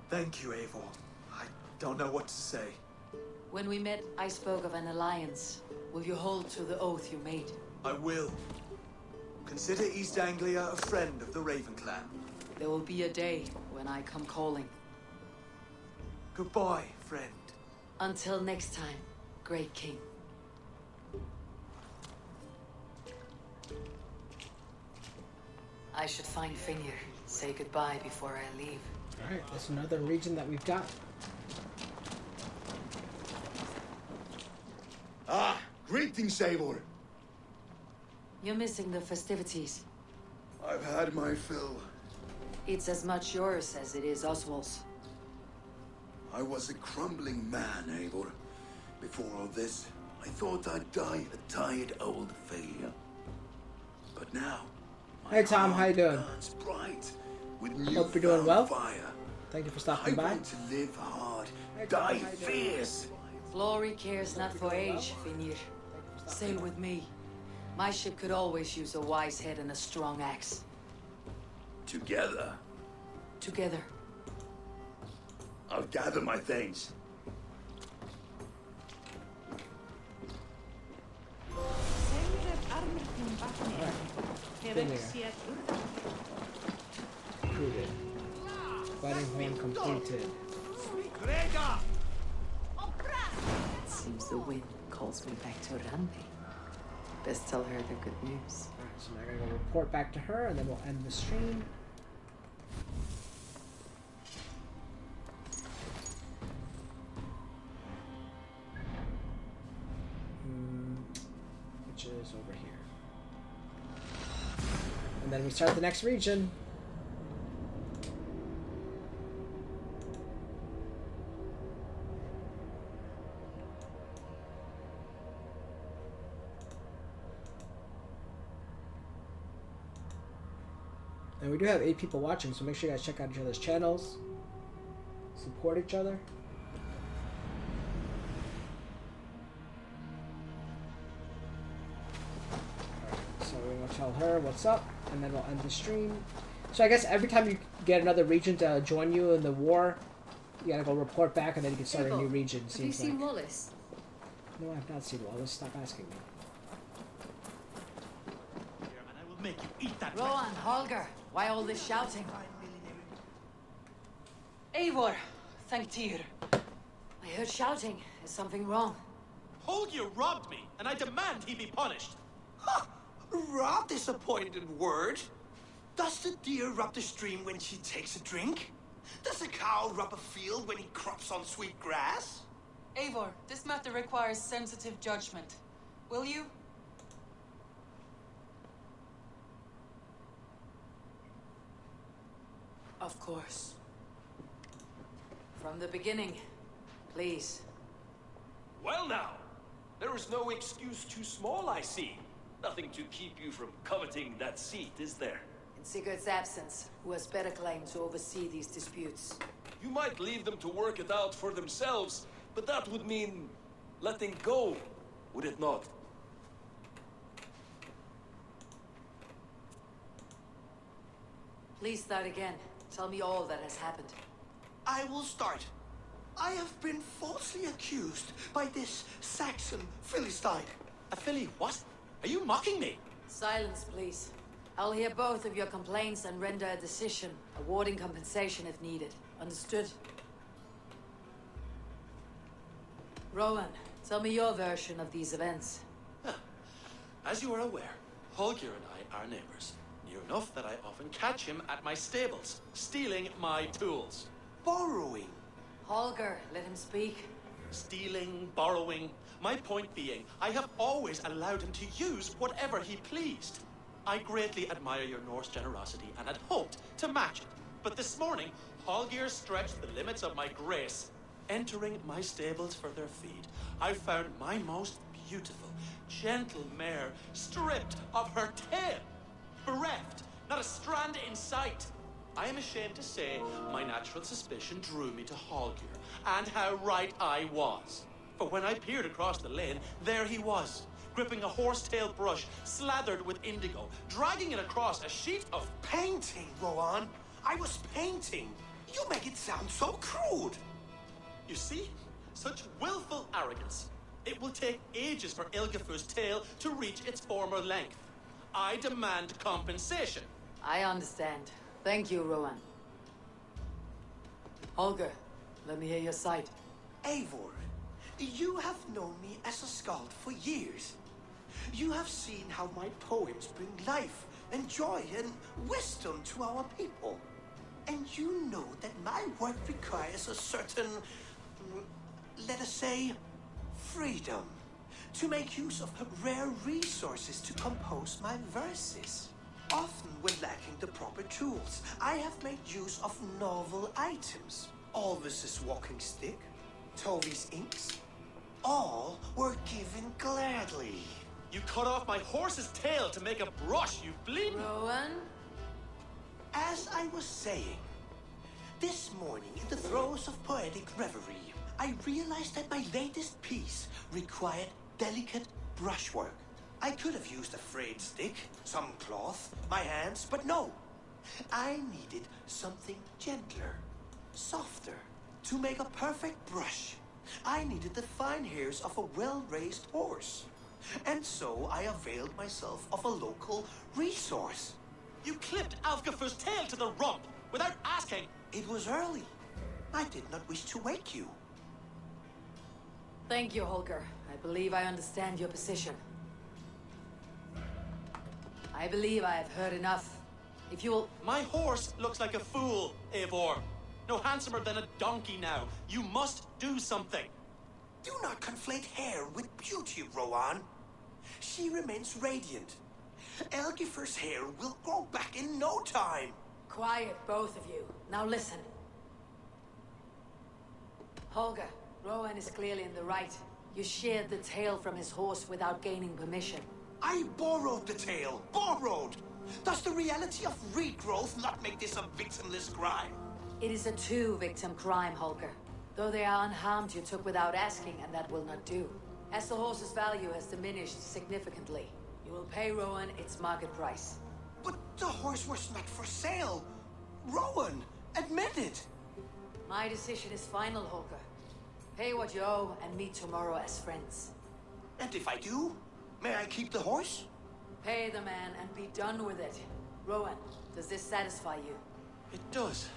Thank you, Eivor. I don't know what to say. When we met, I spoke of an alliance. Will you hold to the oath you made? I will. Consider East Anglia a friend of the Raven clan. There will be a day when I come calling. Goodbye, friend. Until next time, great king. I should find Finir. Say goodbye before I leave. Alright, that's another region that we've got. Ah, greetings, Eivor. You're missing the festivities. I've had my fill. It's as much yours as it is Oswald's. I was a crumbling man, Eivor. Before all this, I thought I'd die a tired old failure. But now, Hey Tom, how you doing? burns bright with Hope you're doing well. fire. Thank you for I stopping by. want to live hard, die fierce. Glory cares not for age, Finir. Sail with me. My ship could always use a wise head and a strong axe. Together, Together. I'll gather my things. Recruited. Fighting horn completed. Seems the wind calls me back to Randi. Best tell her the good news. Alright, so now I gotta go report back to her and then we'll end the stream. Which is over here. And then we start the next region. And we do have 8 people watching, so make sure you guys check out each other's channels. Support each other. Alright, so we're gonna tell her what's up, and then we'll end the stream. So I guess every time you get another region to join you in the war, you gotta go report back, and then you can start a new region. Have you seen Wallace? No, I have not seen Wallace. Stop asking me. Make you eat that. Rowan, Holger, why all this shouting? Eivor, thank Tyr. I heard shouting. Is something wrong? Holger robbed me, and I demand he be punished. Rather disappointed word. Does the deer rub the stream when she takes a drink? Does the cow rub a field when he crops on sweet grass? Eivor, this matter requires sensitive judgment. Will you? Of course. From the beginning, please. Well now, There is no excuse too small, I see. Nothing to keep you from coveting that seat, is there? In Sigurd's absence, who has better claim to oversee these disputes? You might leave them to work it out for themselves, but that would mean letting go, would it not? Please start again. Tell me all that has happened. I will start. I have been falsely accused by this Saxon Philistine. A Philly what? Are you mocking me? Silence, please. I'll hear both of your complaints and render a decision, awarding compensation if needed. Understood? Rowan, tell me your version of these events. As you are aware, Holger and I are neighbors. Near enough that I often catch him at my stables, stealing my tools. Borrowing. Holger, let him speak. Stealing, borrowing. My point being, I have always allowed him to use whatever he pleased. I greatly admire your Norse generosity and had hoped to match it. But this morning, Holger stretched the limits of my grace. Entering my stables for their feed, I found my most beautiful, gentle mare stripped of her tail. Bereft, not a strand in sight. I am ashamed to say my natural suspicion drew me to Holger, and how right I was. For when I peered across the lane, there he was, gripping a horsetail brush slathered with indigo, dragging it across a sheet of painting, Rowan. I was painting. You make it sound so crude. You see? Such willful arrogance. It will take ages for Ilgafur's tail to reach its former length. I demand compensation. I understand. Thank you, Rowan. Holger, let me hear your side. Eivor, you have known me as a skald for years. You have seen how my poems bring life and joy and wisdom to our people. And you know that my work requires a certain, let us say, freedom to make use of rare resources to compose my verses. Often when lacking the proper tools, I have made use of novel items. Alvis's walking stick, Toby's inks, all were given gladly. You cut off my horse's tail to make a brush, you bleeding... Rowan? As I was saying, this morning in the throes of poetic reverie, I realized that my latest piece required delicate brushwork. I could have used a frayed stick, some cloth, my hands, but no. I needed something gentler, softer. To make a perfect brush, I needed the fine hairs of a well-raised horse. And so I availed myself of a local resource. You clipped Alfgafur's tail to the rump without asking. It was early. I did not wish to wake you. Thank you, Holger. I believe I understand your position. I believe I have heard enough. If you'll... My horse looks like a fool, Eivor. No handsomer than a donkey now. You must do something. Do not conflate hair with beauty, Rowan. She remains radiant. Elgifur's hair will grow back in no time. Quiet, both of you. Now listen. Holger, Rowan is clearly in the right. You sheared the tail from his horse without gaining permission. I borrowed the tail. Borrowed! Does the reality of regrowth not make this a victimless crime? It is a two-victim crime, Holger. Though they are unharmed, you took without asking, and that will not do. As the horse's value has diminished significantly, you will pay Rowan its market price. But the horse was not for sale. Rowan, admit it. My decision is final, Holger. Pay what you owe and meet tomorrow as friends. And if I do, may I keep the horse? Pay the man and be done with it. Rowan, does this satisfy you? It does.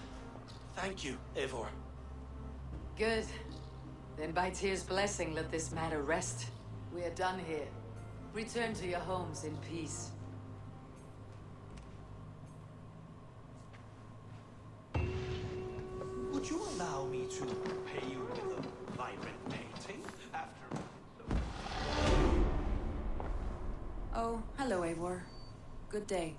Thank you, Eivor. Good. Then by Tyr's blessing, let this matter rest. We are done here. Return to your homes in peace. Would you allow me to pay you with a vibrant painting after... Oh, hello, Eivor. Good day.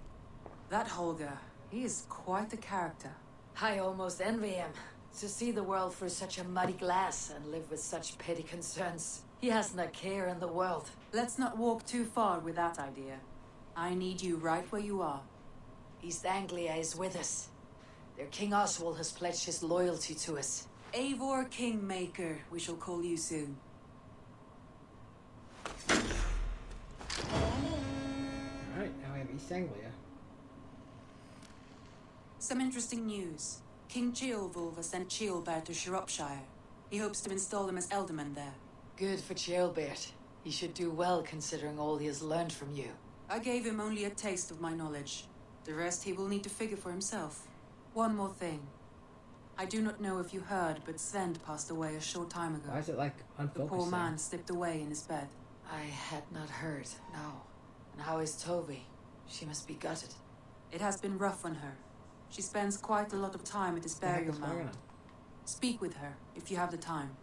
That Holger, he is quite the character. I almost envy him. To see the world through such a muddy glass and live with such petty concerns. He hasn't a care in the world. Let's not walk too far with that idea. I need you right where you are. East Anglia is with us. Their King Oswald has pledged his loyalty to us. Eivor Kingmaker, we shall call you soon. Alright, now we have East Anglia. Some interesting news. King Ceolwulf has sent Ceolbert to Shropshire. He hopes to install him as Elderman there. Good for Ceolbert. He should do well considering all he has learned from you. I gave him only a taste of my knowledge. The rest he will need to figure for himself. One more thing. I do not know if you heard, but Sven passed away a short time ago. Why is it like unfocusing? The poor man slipped away in his bed. I had not heard, no. And how is Toby? She must be gutted. It has been rough on her. She spends quite a lot of time at his burial mound. Speak with her, if you have the time.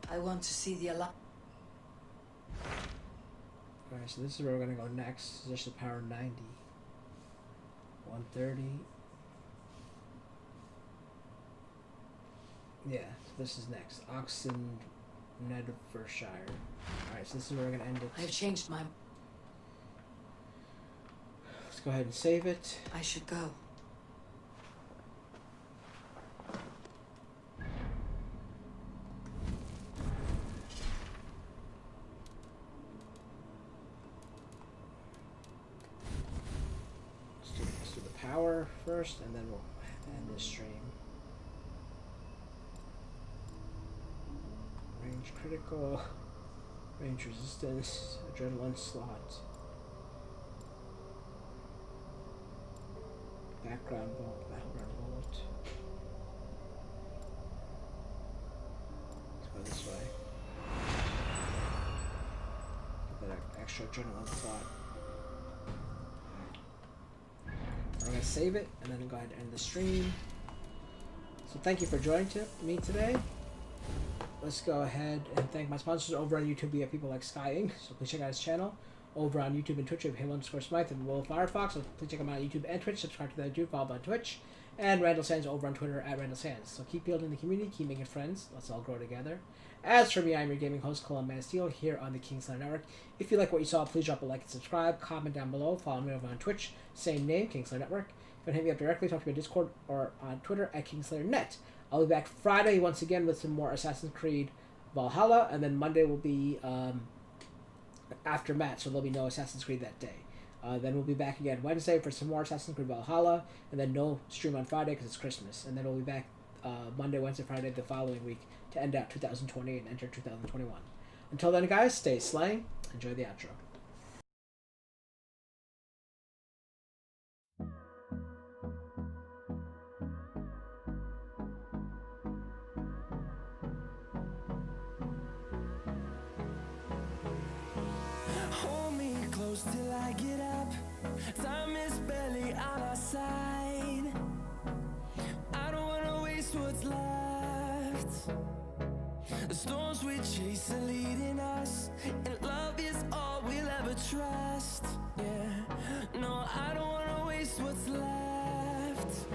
I want to see the alarm. Alright, so this is where we're gonna go next. Position power 90. 130. Yeah, so this is next. Oxen, Nedfordshire. Alright, so this is where we're gonna end it. I've changed my... Let's go ahead and save it. I should go. Let's do the power first, and then we'll end this stream. Range critical, range resistance, adrenaline slot, background bolt, battleground bolt. Let's go this way. Get that extra adrenaline slot. We're gonna save it and then go ahead and end the stream. So thank you for joining me today. Let's go ahead and thank my sponsors over on YouTube. We have people like Skye Inc, so please check out his channel. Over on YouTube and Twitch, we have Halo_Smythe and Will Firefox, so please check them out on YouTube and Twitch. Subscribe to that YouTube, follow on Twitch. And Randall Sans over on Twitter at Randall Sans. So keep building the community, keep making friends. Let's all grow together. As for me, I'm your gaming host, Kalelmanofsteel, here on the Kingslayer Network. If you like what you saw, please drop a like and subscribe. Comment down below. Follow me over on Twitch, same name, Kingslayer Network. If you want to hit me up directly, talk to me on Discord or on Twitter at KingslayerNet. I'll be back Friday once again with some more Assassin's Creed Valhalla, and then Monday will be AfterMat, so there'll be no Assassin's Creed that day. Then we'll be back again Wednesday for some more Assassin's Creed Valhalla, and then no stream on Friday because it's Christmas. And then we'll be back Monday, Wednesday, Friday the following week to end out 2020 and enter 2021. Until then, guys, stay slaying. Enjoy the outro. Hold me close till I get up. Time is barely on our side. I don't wanna waste what's left. The storms we chase are leading us, and love is all we'll ever trust. Yeah, no, I don't wanna waste what's left.